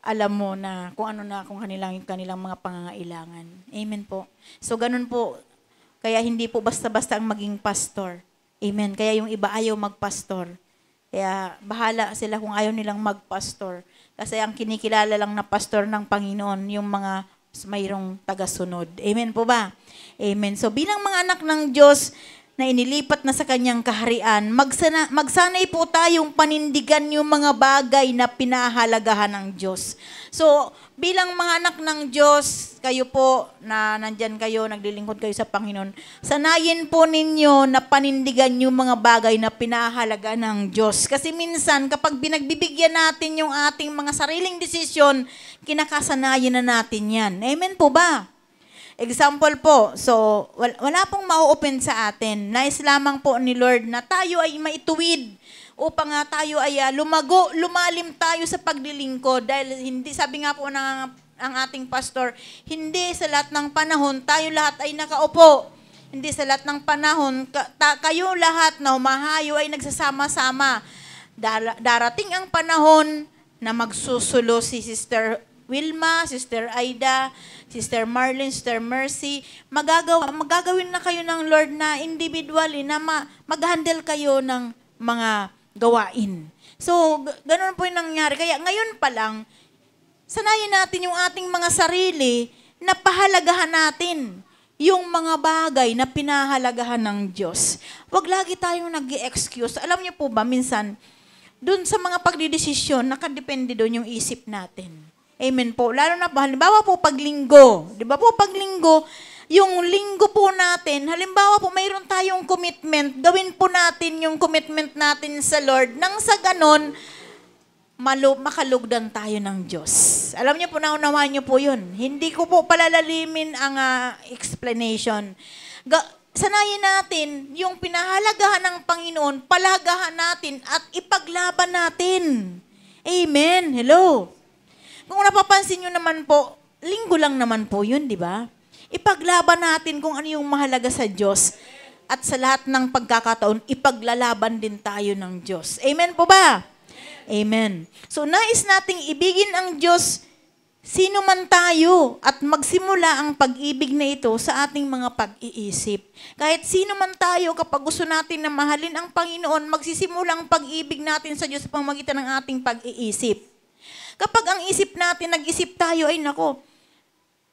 alam mo na kung kanilang mga pangangailangan. Amen po. So ganun po, kaya hindi po basta-basta ang maging pastor. Amen. Kaya yung iba ayaw magpastor. Kaya bahala sila kung ayaw nilang magpastor. Kasi ang kinikilala lang na pastor ng Panginoon, yung mga mayroong tagasunod. Amen po ba? Amen. So bilang mga anak ng Diyos na inilipat na sa kanyang kaharian, magsanay po tayong panindigan yung mga bagay na pinahalagahan ng Diyos. So bilang mga anak ng Diyos, kayo po na nandyan kayo, naglilingkod kayo sa Panginoon, sanayin po ninyo na panindigan yung mga bagay na pinahalaga ng Diyos. Kasi minsan, kapag binagbibigyan natin yung ating mga sariling desisyon, kinakasanayan na natin yan. Amen po ba? Example po, so wala pong mau-open sa atin. Nais lamang po ni Lord na tayo ay maituwid upang tayo ay lumalim tayo sa paglilingkod. Dahil hindi, sabi nga po ang ating pastor, hindi sa lahat ng panahon tayo lahat ay nakaupo. Hindi sa lahat ng panahon kayo lahat na humahayo ay nagsasama-sama. Darating ang panahon na magsusulo si Sister Wilma, Sister Aida, Sister Marlene, Sister Mercy, magagawin na kayo ng Lord na individually, na mag-handle kayo ng mga gawain. So, ganun po yung nangyari. Kaya ngayon pa lang, sanayin natin yung ating mga sarili na pahalagahan natin yung mga bagay na pinahalagahan ng Diyos. Huwag lagi tayong nag-i-excuse. Alam niyo po ba, minsan, dun sa mga pagdidesisyon, nakadepende doon yung isip natin. Amen po. Lalo na po, halimbawa po paglinggo. Di ba po paglinggo, yung linggo po natin, halimbawa po mayroon tayong commitment, gawin po natin yung commitment natin sa Lord. Nang sa ganon, makalugdan tayo ng Diyos. Alam niyo po, naunawaan niyo po yun. Hindi ko po palalalimin ang explanation. Sanayin natin yung pinahalagahan ng Panginoon, palagahan natin at ipaglaban natin. Amen. Hello. Kung napapansin nyo naman po, linggo lang naman po yun, di ba? Ipaglaban natin kung ano yung mahalaga sa Diyos. at sa lahat ng pagkakataon, ipaglalaban din tayo ng Diyos. Amen po ba? Amen. So, nais nating ibigin ang Diyos sino man tayo at magsimula ang pag-ibig na ito sa ating mga pag-iisip. Kahit sino man tayo, kapag gusto natin na mahalin ang Panginoon, magsisimula ang pag-ibig natin sa Diyos sa pamamagitan ng ating pag-iisip. Kapag ang isip natin, nag-isip tayo, ay nako,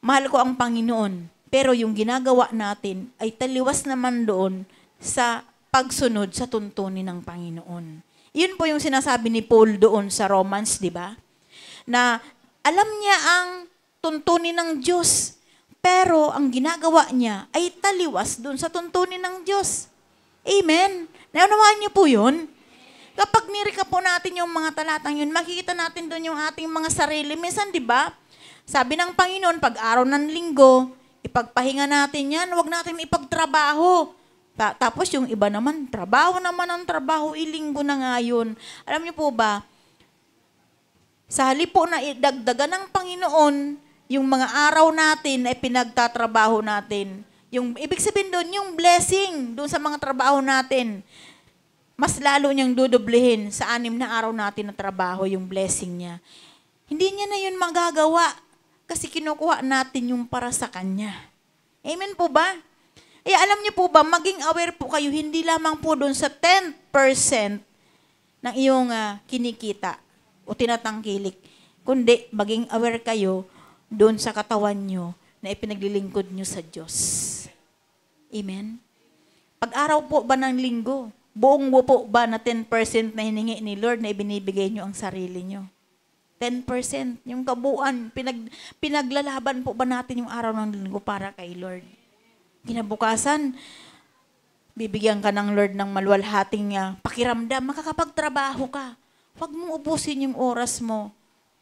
mahal ko ang Panginoon. Pero yung ginagawa natin ay taliwas naman doon sa pagsunod sa tuntunin ng Panginoon. Yun po yung sinasabi ni Paul doon sa Romans, di ba? Na alam niya ang tuntunin ng Diyos, pero ang ginagawa niya ay taliwas doon sa tuntunin ng Diyos. Amen? Naunawaan niyo po yun? Kapag nirika po natin yung mga talatang yun, makikita natin doon yung ating mga sarili. Minsan, di ba? Sabi ng Panginoon, pag araw ng linggo, ipagpahinga natin yan, huwag natin ipagtrabaho. Tapos yung iba naman, trabaho naman ang trabaho, ilinggo na nga yun. Alam niyo po ba, sa halip po na idagdagan ng Panginoon, yung mga araw natin ay pinagtatrabaho natin. Yung, ibig sabihin doon, yung blessing doon sa mga trabaho natin, mas lalo niyang dudublehin sa 6 na araw natin na trabaho, yung blessing niya. Hindi niya na yun magagawa kasi kinukuha natin yung para sa Kanya. Amen po ba? Eh, alam niyo po ba, maging aware po kayo, hindi lamang po doon sa 10% ng iyong kinikita o tinatangkilik, kundi maging aware kayo doon sa katawan nyo na ipinaglilingkod nyo sa Diyos. Amen? Pag-araw po ba ng linggo, buong buo po ba na 10% na hiningi ni Lord na ibinibigay nyo ang sarili nyo? 10%, yung kabuuan, pinaglalaban po ba natin yung araw ng linggo para kay Lord? Kinabukasan, bibigyan ka ng Lord ng maluwalhating pakiramdam, makakapagtrabaho ka. Huwag mong ubusin yung oras mo.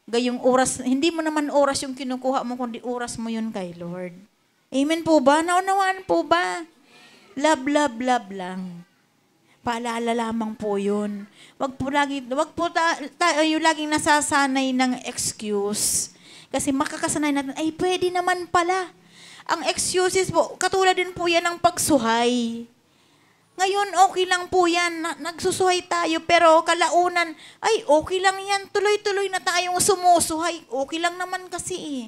Gayong oras, hindi mo naman oras yung kinukuha mo, kundi oras mo yun kay Lord. Amen po ba? Naunawaan po ba? Love, love, love lang. Paalala lamang po yun. Wag po tayo laging nasasanay ng excuse. Kasi makakasanay natin, ay pwede naman pala. Ang excuses po, katulad din po yan ng pagsuhay. Ngayon, okay lang po yan. Nagsusuhay tayo, pero kalaunan, ay, okay lang yan. Tuloy-tuloy na tayong sumusuhay. Okay lang naman kasi eh.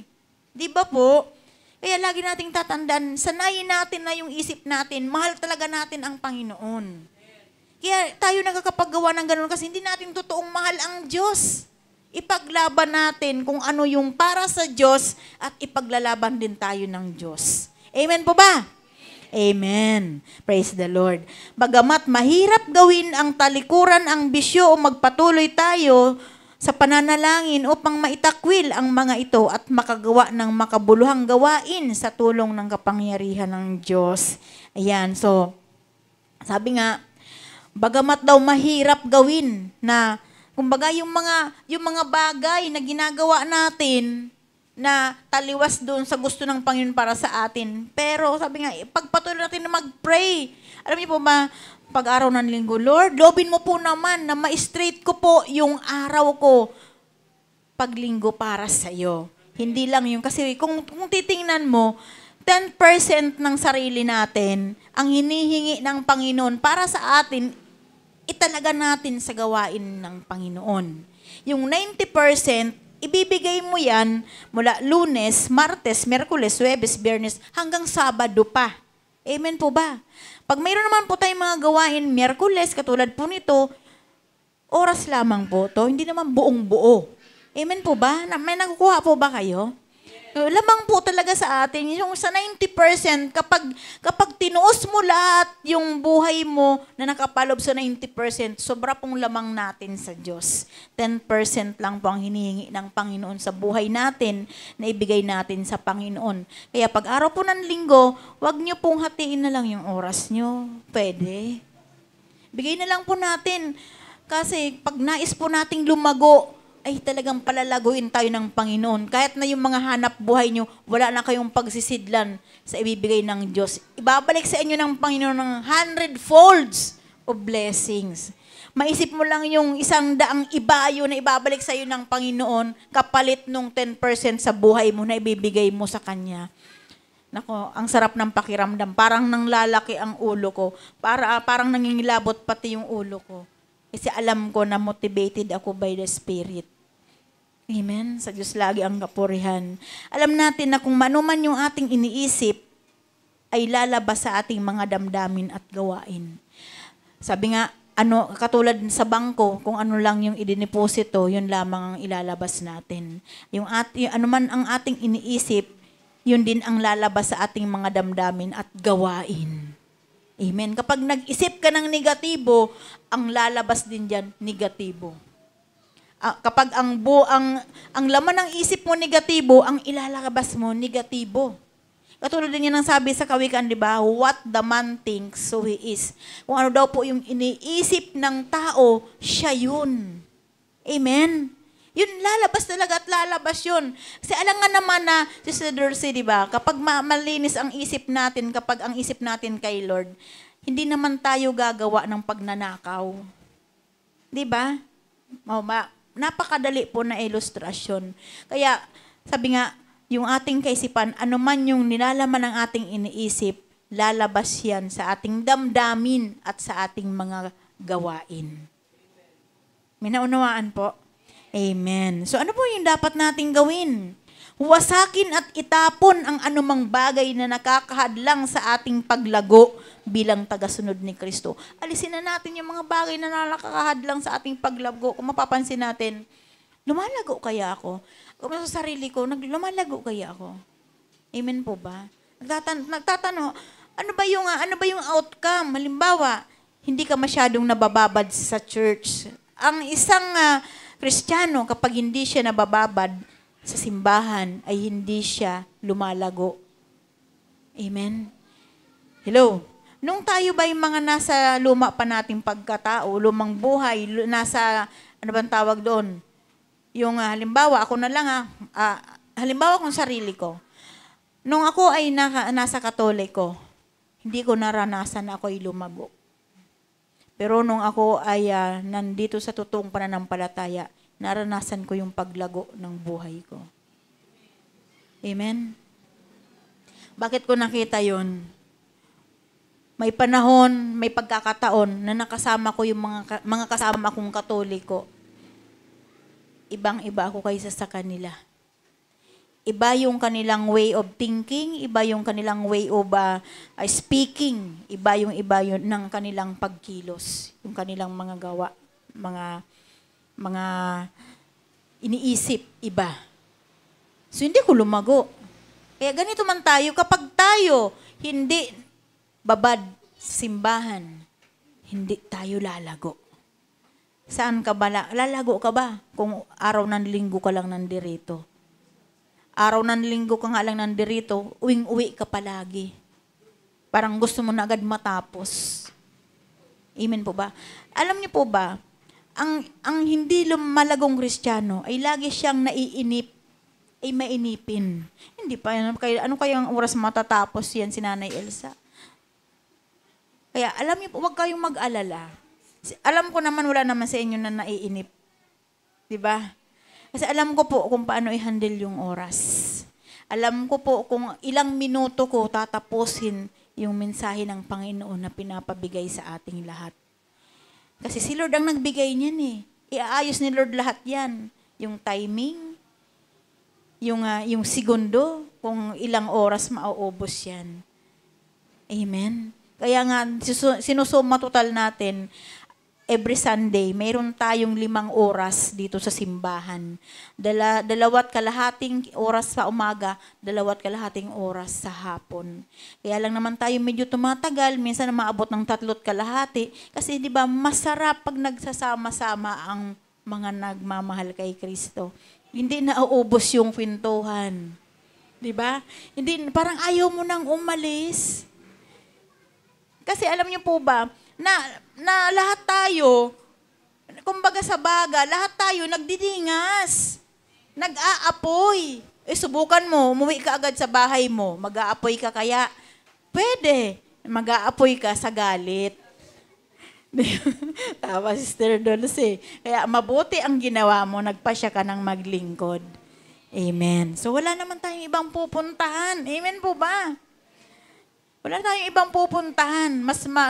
Di ba po? Kaya lagi nating tatandaan, sanayin natin na yung isip natin, mahal talaga natin ang Panginoon. Kaya tayo nagkakapaggawa ng ganun kasi hindi natin totoong mahal ang Diyos. Ipaglaban natin kung ano yung para sa Diyos at ipaglalaban din tayo ng Diyos. Amen po ba? Amen. Praise the Lord. Bagamat mahirap gawin ang talikuran, ang bisyo o magpatuloy tayo sa pananalangin upang maitakwil ang mga ito at makagawa ng makabuluhang gawain sa tulong ng kapangyarihan ng Diyos. Ayan, so, sabi nga, bagamat daw mahirap gawin na kumbaga, yung mga bagay na ginagawa natin na taliwas doon sa gusto ng Panginoon para sa atin. Pero sabi nga, pagpatuloy natin na mag-pray. Alam niyo po ba, pag-araw ng linggo, Lord, lobin mo po naman na ma-straight ko po yung araw ko paglinggo para sa iyo. Hindi lang yung, kasi kung titingnan mo, 10% ng sarili natin ang hinihingi ng Panginoon para sa atin, italaga natin sa gawain ng Panginoon. Yung 90%, ibibigay mo yan mula Lunes, Martes, Merkules, Huwebes, Biyernes, hanggang Sabado pa. Amen po ba? Pag mayroon naman po tayong mga gawain, Merkules, katulad po nito, oras lamang po to, hindi naman buong buo. Amen po ba? May nakukuha po ba kayo? Lamang po talaga sa atin, yung sa 90%, kapag tinuos mo lahat yung buhay mo na nakapalob sa 90%, sobra pong lamang natin sa Diyos. 10% lang po ang hinihingi ng Panginoon sa buhay natin na ibigay natin sa Panginoon. Kaya pag araw po ng linggo, wag niyo pong hatiin na lang yung oras niyo. Pwede. Bigay na lang po natin. Kasi pag nais po nating lumago, ay talagang palalaguin tayo ng Panginoon. Kahit na yung mga hanap buhay nyo, wala na kayong pagsisidlan sa ibibigay ng Diyos. Ibabalik sa inyo ng Panginoon ng 100 folds of blessings. Maisip mo lang yung 100 ibayo na ibabalik sa iyo ng Panginoon, kapalit nung 10% sa buhay mo na ibibigay mo sa Kanya. Nako, ang sarap ng pakiramdam. Parang nanglalaki ang ulo ko. Parang nangingilabot pati yung ulo ko. Kasi alam ko na motivated ako by the Spirit. Amen. Sa Diyos lagi ang kapurihan. Alam natin na kung manuman yung ating iniisip, ay lalabas sa ating mga damdamin at gawain. Sabi nga, katulad sa bangko, kung ano lang yung idiniposito, yun lamang ang ilalabas natin. Anuman ang ating iniisip, yun din ang lalabas sa ating mga damdamin at gawain. Amen. Kapag nag-isip ka ng negatibo, ang lalabas din dyan, negatibo. Kapag ang laman ng isip mo negatibo, ang ilalabas mo negatibo. Katulad din yan ang sabi sa Kawikaan, di ba? What the man thinks, so he is. Kung ano daw po yung iniisip ng tao, siya yun. Amen? Yun, lalabas talaga at lalabas yun. Kasi alam nga naman na, Sister Dorsey, di ba? Kapag malinis ang isip natin, kapag ang isip natin kay Lord, hindi naman tayo gagawa ng pagnanakaw. Di ba? Napakadali po na ilustrasyon. Kaya, sabi nga, yung ating kaisipan, anuman yung nilalaman ng ating iniisip, lalabas yan sa ating damdamin at sa ating mga gawain. May naunawaan po? Amen. So ano po yung dapat nating gawin? Huwasakin at itapon ang anumang bagay na nakakahadlang sa ating paglago bilang tagasunod ni Kristo. Alisin na natin yung mga bagay na nakakahadlang sa ating paglago. Kung mapapansin natin, lumalago kaya ako? Kung sa sarili ko, lumalago kaya ako? Amen po ba? Nagtatanong, ano ba yung outcome? Halimbawa, hindi ka masyadong nabababad sa church. Ang isang Kristiyano, kapag hindi siya nabababad sa simbahan, ay hindi siya lumalago. Amen? Hello? Nung tayo ba yung mga nasa luma pa nating pagkatao, lumang buhay, nasa, ano bang tawag doon? Yung halimbawa, ako na lang halimbawa kung sarili ko. Nung ako ay nasa Katoliko, hindi ko naranasan na ako'y lumago. Pero nung ako ay nandito sa totoong pananampalataya, naranasan ko yung paglago ng buhay ko. Amen? Bakit ko nakita yon? May panahon, may pagkakataon na nakasama ko yung mga kasama kong Katoliko. Ibang-iba ako kaysa sa kanila. Iba yung kanilang way of thinking, iba yung kanilang way of speaking, iba yung ng kanilang pagkilos, yung kanilang mga gawa, mga iniisip, iba. So hindi ko lumago. Kaya ganito man tayo, kapag tayo hindi babad sa simbahan, hindi tayo lalago. Saan ka ba? Lalago ka ba kung araw ng linggo ka lang nandirito? Araw ng linggo ka nga lang nandirito, uwing-uwi ka palagi. Parang gusto mo na agad matapos. Amen po ba? Alam niyo po ba, ang hindi lumalagong Kristiyano ay lagi siyang naiinip, ay mainipin. Hindi pa, ano kayang oras matatapos yan si Nanay Elsa? Kaya alam niyo po, huwag kayong mag-alala. Alam ko naman wala naman sa inyo na naiinip. Diba? Kasi alam ko po kung paano i-handle yung oras. Alam ko po kung ilang minuto ko tatapusin yung mensahe ng Panginoon na pinapabigay sa ating lahat. Kasi si Lord ang nagbigay niyan eh. Iaayos ni Lord lahat yan. Yung timing, yung segundo, kung ilang oras mauubos yan. Amen? Kaya nga, sinusuma total natin, every Sunday, mayroon tayong 5 oras dito sa simbahan. 2.5 oras sa umaga, 2.5 oras sa hapon. Kaya lang naman tayo medyo tumatagal, minsan na maabot ng 3.5. Kasi di ba masarap pag nagsasama-sama ang mga nagmamahal kay Kristo. Hindi nauubos yung kwentuhan. Di ba? Hindi, parang ayaw mo nang umalis. Kasi alam niyo po ba, na lahat tayo, kumbaga sa baga, lahat tayo nagdidingas, nag-aapoy. Subukan mo, umuwi ka agad sa bahay mo, mag-aapoy ka kaya? Pwede, mag-aapoy ka sa galit. Tama, Sister Dulce. Kaya mabuti ang ginawa mo, nagpasya ka ng maglingkod. Amen. So wala naman tayong ibang pupuntahan. Amen po ba? Wala tayong ibang pupuntahan.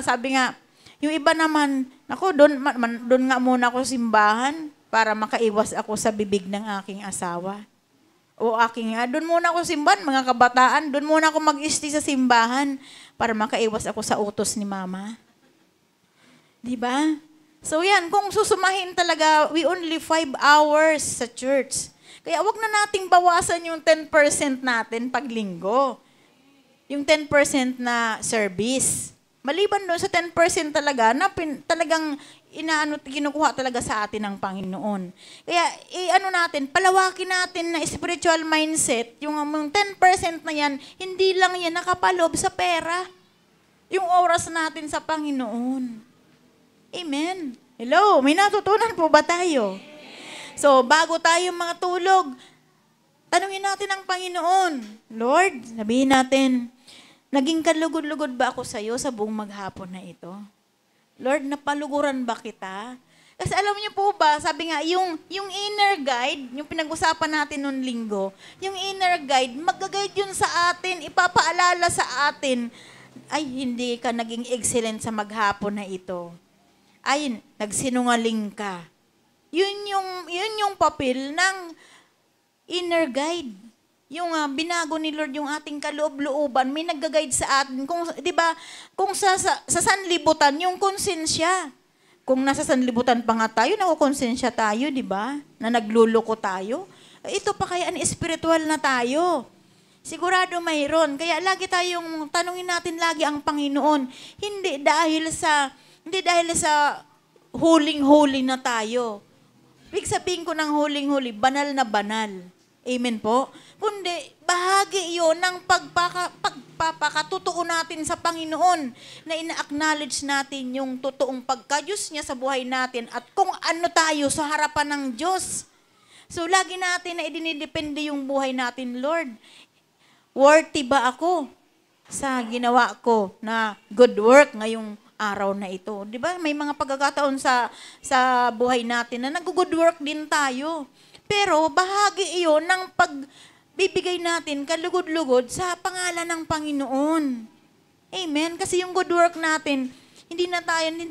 Sabi nga, yung iba naman, ako, doon nga muna ako simbahan para makaiwas ako sa bibig ng aking asawa. Doon muna ako simbahan, mga kabataan, doon muna ako mag-isti sa simbahan para makaiwas ako sa utos ni mama. Diba? So yan, kung susumahin talaga, we only 5 hours sa church. Kaya wag na nating bawasan yung 10% natin pag linggo. Yung 10% na service. Maliban doon sa 10% talaga na talagang kinukuha talaga sa atin ng Panginoon. Kaya palawakin natin na spiritual mindset, yung 10% na yan, hindi lang yan nakapalob sa pera. Yung oras natin sa Panginoon. Amen. Hello, may natutunan po ba tayo? So, bago tayo mga tulog, tanungin natin ang Panginoon. Lord, sabihin natin, naging kalugod-lugod ba ako sa iyo sa buong maghapon na ito? Lord, napaluguran ba kita? Kasi alam niyo po ba, sabi nga, yung inner guide, yung pinag-usapan natin noong linggo, yung inner guide, mag-guide yun sa atin, ipapaalala sa atin, ay, hindi ka naging excellent sa maghapon na ito. Ay, nagsinungaling ka. Yun yung papel ng inner guide. Yung binago ni Lord yung ating kaloob-looban, may nagga-guide sa atin. Kung, 'di ba? Kung sa sanlibutan, yung konsensya. Kung nasa sanlibutan pa nga tayo, nakukonsensya tayo, 'di ba? Na nagluloko tayo. Ito pa kaya spiritual na tayo. Sigurado mayroon. Kaya lagi tayong tanungin natin lagi ang Panginoon. Hindi dahil sa huling-huli na tayo. Ibig sabihin ko ng huling-huli, banal na banal. Amen po? Kundi, bahagi yun ng pagpapakatotoo natin sa Panginoon na ina-acknowledge natin yung totoong pagka-Diyos niya sa buhay natin at kung ano tayo sa harapan ng Diyos. So, lagi natin na idinidepende yung buhay natin, Lord. Worthy ba ako sa ginawa ko na good work ngayong araw na ito? Di ba? May mga pagkakataon sa buhay natin na nag-good work din tayo. Pero bahagi iyon ng pagbibigay natin kalugod-lugod sa pangalan ng Panginoon. Amen? Kasi yung good work natin, hindi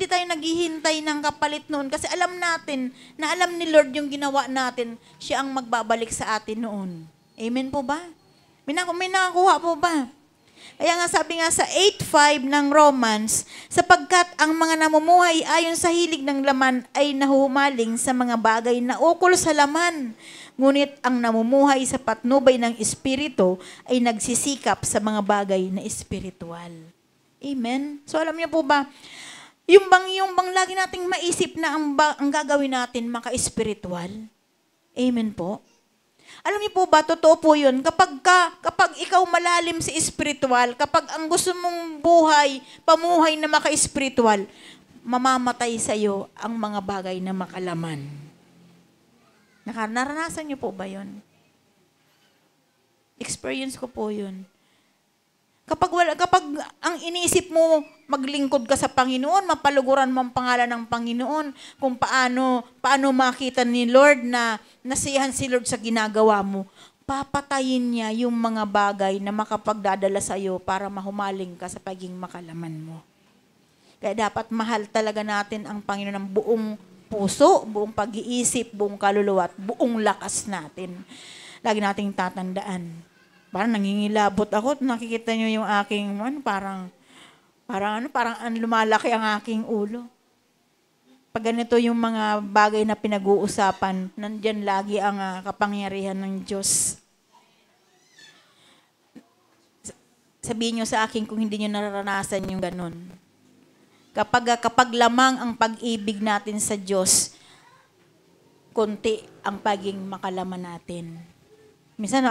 tayo naghihintay ng kapalit noon kasi alam natin na alam ni Lord yung ginawa natin, siya ang magbabalik sa atin noon. Amen po ba? May nakakuha po ba? Kaya nga sabi nga sa 8:5 ng Romans, sapagkat ang mga namumuhay ayon sa hilig ng laman ay nahuhumaling sa mga bagay na ukol sa laman. Ngunit ang namumuhay sa patnubay ng Espiritu ay nagsisikap sa mga bagay na espiritual. Amen? So alam niyo po ba, yung bang lagi nating maisip na ang gagawin natin maka-espiritual? Amen po? Alam niyo po ba, totoo po yun, kapag ikaw malalim sa espiritual, kapag ang gusto mong pamuhay na maka-espiritual, mamamatay sa iyo ang mga bagay na makalaman. Naranasan niyo po ba yun? Experience ko po yun. Kapag ang iniisip mo, maglingkod ka sa Panginoon, mapaluguran mo ang pangalan ng Panginoon, kung paano makita ni Lord na nasiyahan si Lord sa ginagawa mo, papatayin niya yung mga bagay na makapagdadala sa iyo para mahumaling ka sa pagiging makalaman mo. Kaya dapat mahal talaga natin ang Panginoon ng buong puso, buong pag-iisip, buong kaluluwa, at buong lakas natin. Lagi nating tatandaan. Parang nangingilabot ako, nakikita niyo yung aking, parang lumalaki ang aking ulo. Pag ganito yung mga bagay na pinag-uusapan, nandyan lagi ang kapangyarihan ng Diyos. Sabihin niyo sa akin kung hindi niyo nararanasan yung ganun. Kapag lamang ang pag-ibig natin sa Diyos, konti ang paging makalaman natin. Minsan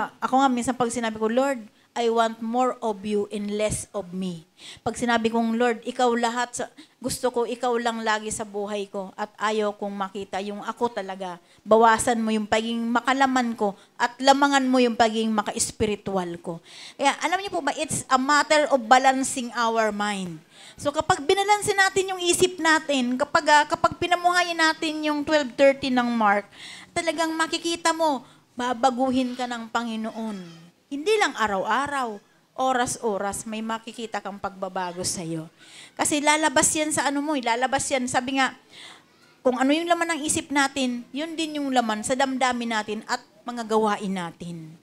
pag sinabi ko, Lord, I want more of you and less of me. Pag sinabi kong, Lord, ikaw lahat, gusto ko ikaw lang lagi sa buhay ko at ayaw kong makita yung ako talaga. Bawasan mo yung pagiging makalaman ko at lamangan mo yung pagiging maka-spiritual ko. Kaya alam niyo po ba, it's a matter of balancing our mind. So kapag binalansin natin yung isip natin, kapag pinamuhayin natin yung 12:30 ng Mark, talagang makikita mo, Babaguhin ka ng Panginoon. Hindi lang araw-araw, oras-oras, may makikita kang pagbabago sa'yo. Kasi lalabas yan sa ano mo, lalabas yan, sabi nga, kung ano yung laman ng isip natin, yun din yung laman sa damdamin natin at mga gawain natin.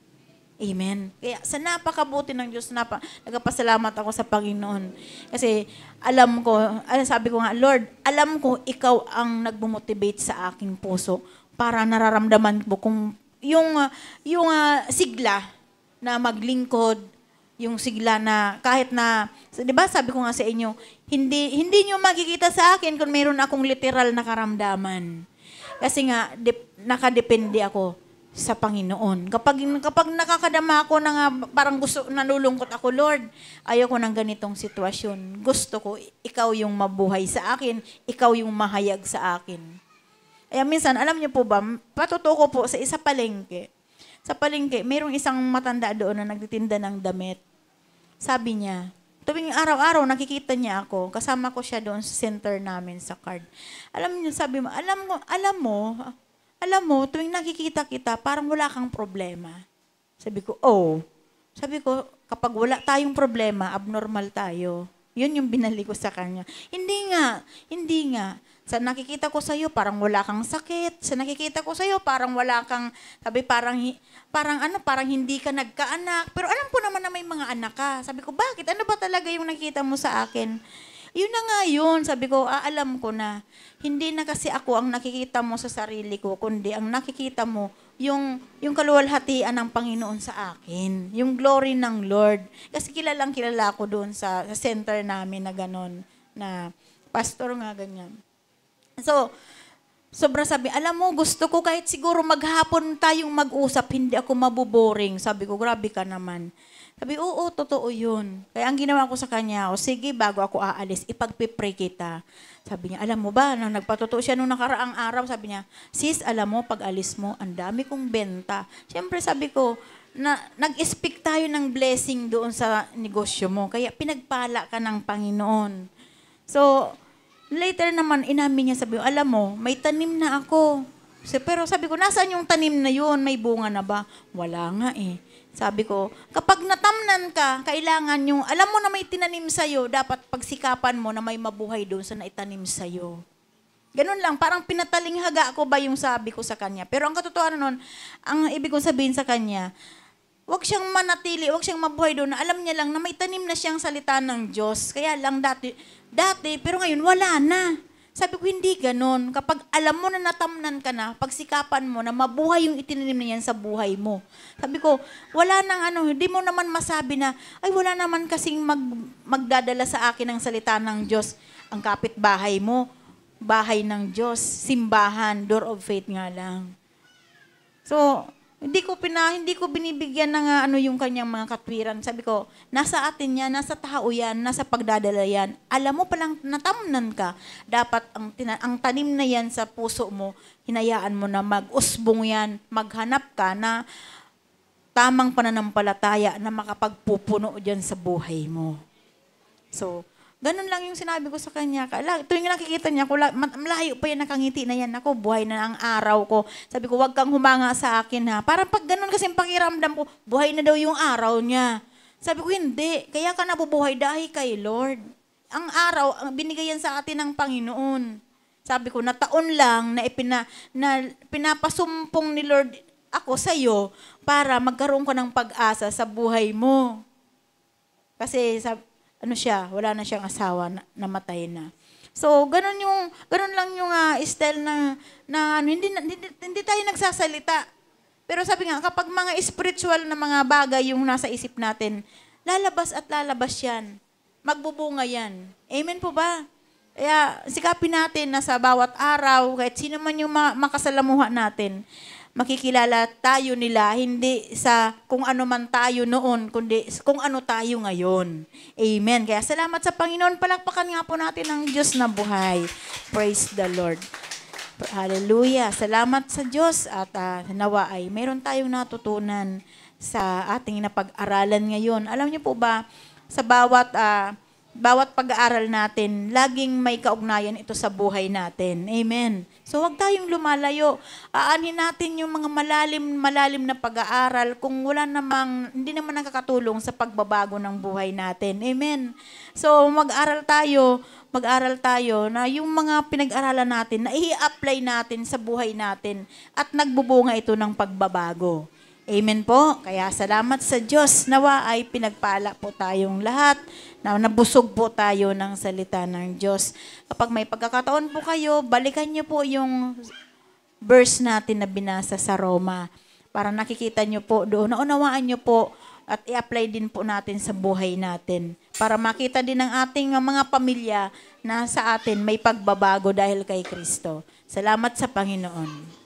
Amen. Kaya sa napakabuti ng Diyos, nagpasalamat ako sa Panginoon. Kasi alam ko, sabi ko nga, Lord, alam ko ikaw ang nagmo-motivate sa aking puso para nararamdaman ko kung yung sigla na maglingkod, yung sigla na kahit na, di ba sabi ko nga sa inyo, hindi nyo makikita sa akin kung mayroon akong literal na karamdaman. Kasi nga, nakadepende ako sa Panginoon. Kapag nakakadama ako na nga, parang nalulungkot ako, Lord, ayoko ng ganitong sitwasyon. Gusto ko, ikaw yung mabuhay sa akin, ikaw yung mahayag sa akin. Kaya minsan, alam niyo po ba, patutuko po sa isa palengke. Sa palengke, mayroong isang matanda doon na nagtitinda ng damit. Sabi niya, tuwing araw-araw nakikita niya ako, kasama ko siya doon sa center namin sa card. Alam niyo, sabi mo, alam mo, tuwing nakikita kita, parang wala kang problema. Sabi ko, oh. Sabi ko, kapag wala tayong problema, abnormal tayo. Yun yung binalik ko sa kanya. Hindi nga. Sa nakikita ko sa'yo, parang wala kang sakit. Sa nakikita ko sa'yo, parang wala kang, sabi, parang hindi ka nagkaanak. Pero alam ko naman na may mga anak ka. Sabi ko, bakit? Ano ba talaga yung nakita mo sa akin? Yun na nga yun. Sabi ko, alam ko na. Hindi na kasi ako ang nakikita mo sa sarili ko, kundi ang nakikita mo, yung kaluwalhatian ng Panginoon sa akin. Yung glory ng Lord. Kasi kilala ko doon sa center namin na gano'n, na pastor nga ganyan. So, sobra sabi, alam mo, gusto ko kahit siguro maghapon tayong mag-usap, hindi ako mabuboring. Sabi ko, grabe ka naman. Sabi, oo, totoo yun. Kaya ang ginawa ko sa kanya, sige, bago ako aalis, ipagpipray kita. Sabi niya, alam mo ba, nang nagpatuto siya nung nakaraang araw, sabi niya, sis, alam mo, pag alis mo, ang dami kong benta. Siyempre, sabi ko, nag-speak tayo ng blessing doon sa negosyo mo. Kaya pinagpala ka ng Panginoon. So, later naman, inamin niya, sabi ko, alam mo, may tanim na ako. Pero sabi ko, nasaan yung tanim na yun? May bunga na ba? Wala nga eh. Sabi ko, kapag natamnan ka, kailangan yung, alam mo na may tinanim sa'yo, dapat pagsikapan mo na may mabuhay doon sa naitanim sa'yo. Ganun lang, parang pinatalinghaga ko ba yung sabi ko sa kanya. Pero ang katotohanan nun, ang ibig kong sabihin sa kanya, wag siyang manatili, wag siyang mabuhay doon, na alam niya lang na may tanim na siyang salita ng Diyos. Kaya lang dati, pero ngayon wala na. Sabi ko, hindi ganon. Kapag alam mo na natamnan ka na, pagsikapan mo na mabuhay yung itinanim na yan sa buhay mo. Sabi ko, wala nang hindi mo naman masabi na, ay wala naman kasing magdadala sa akin ng salita ng Diyos. Ang kapitbahay mo, bahay ng Diyos, simbahan, door of faith nga lang. So, hindi ko binibigyan ng yung kanyang mga katwiran. Sabi ko, nasa atin yan, nasa tao yan, nasa pagdadala yan. Alam mo palang natamnan ka, dapat ang tanim na yan sa puso mo, hinayaan mo na mag-usbong yan, maghanap ka na tamang pananampalataya na makapagpupuno dyan sa buhay mo. So, ganun lang yung sinabi ko sa kanya. Tuwing nakikita niya, malayo pa yan, nakangiti na yan. Ako, buhay na ang araw ko. Sabi ko, wag kang humanga sa akin ha. Parang pag ganun kasi pakiramdam ko, buhay na daw yung araw niya. Sabi ko, hindi. Kaya ka nabubuhay dahil kay Lord. Ang araw, binigay yan sa atin ng Panginoon. Sabi ko, na taon lang na pinapasumpong ni Lord ako sa'yo para magkaroon ka ng pag-asa sa buhay mo. Kasi wala na siyang asawa, namatay na. So, ganun lang yung style na hindi tayo nagsasalita. Pero sabi nga, kapag mga spiritual na mga bagay yung nasa isip natin, lalabas at lalabas yan. Magbubunga yan. Amen po ba? Kaya sikapin natin na sa bawat araw, kahit sino man yung makasalamuha natin, makikilala tayo nila, hindi sa kung ano man tayo noon, kundi kung ano tayo ngayon. Amen. Kaya salamat sa Panginoon. Palakpakan nga po natin ang Diyos na buhay. Praise the Lord. Hallelujah. Salamat sa Diyos at nawa ay mayroon tayong natutunan sa ating napag-aralan ngayon. Alam niyo po ba, sa bawat bawat pag-aaral natin, laging may kaugnayan ito sa buhay natin. Amen. So, huwag tayong lumalayo. Aanhin natin yung mga malalim na pag-aaral kung hindi naman nakakatulong sa pagbabago ng buhay natin. Amen. So, mag-aral tayo na yung mga pinag-aralan natin, na i-apply natin sa buhay natin at nagbubunga ito ng pagbabago. Amen po. Kaya salamat sa Diyos. Nawa ay pinagpala po tayong lahat. Na nabusog po tayo ng salita ng Diyos. Kapag may pagkakataon po kayo, balikan niyo po yung verse natin na binasa sa Roma. Para nakikita niyo po doon, naunawaan niyo po at i-apply din po natin sa buhay natin. Para makita din ng ating mga pamilya na sa atin may pagbabago dahil kay Kristo. Salamat sa Panginoon.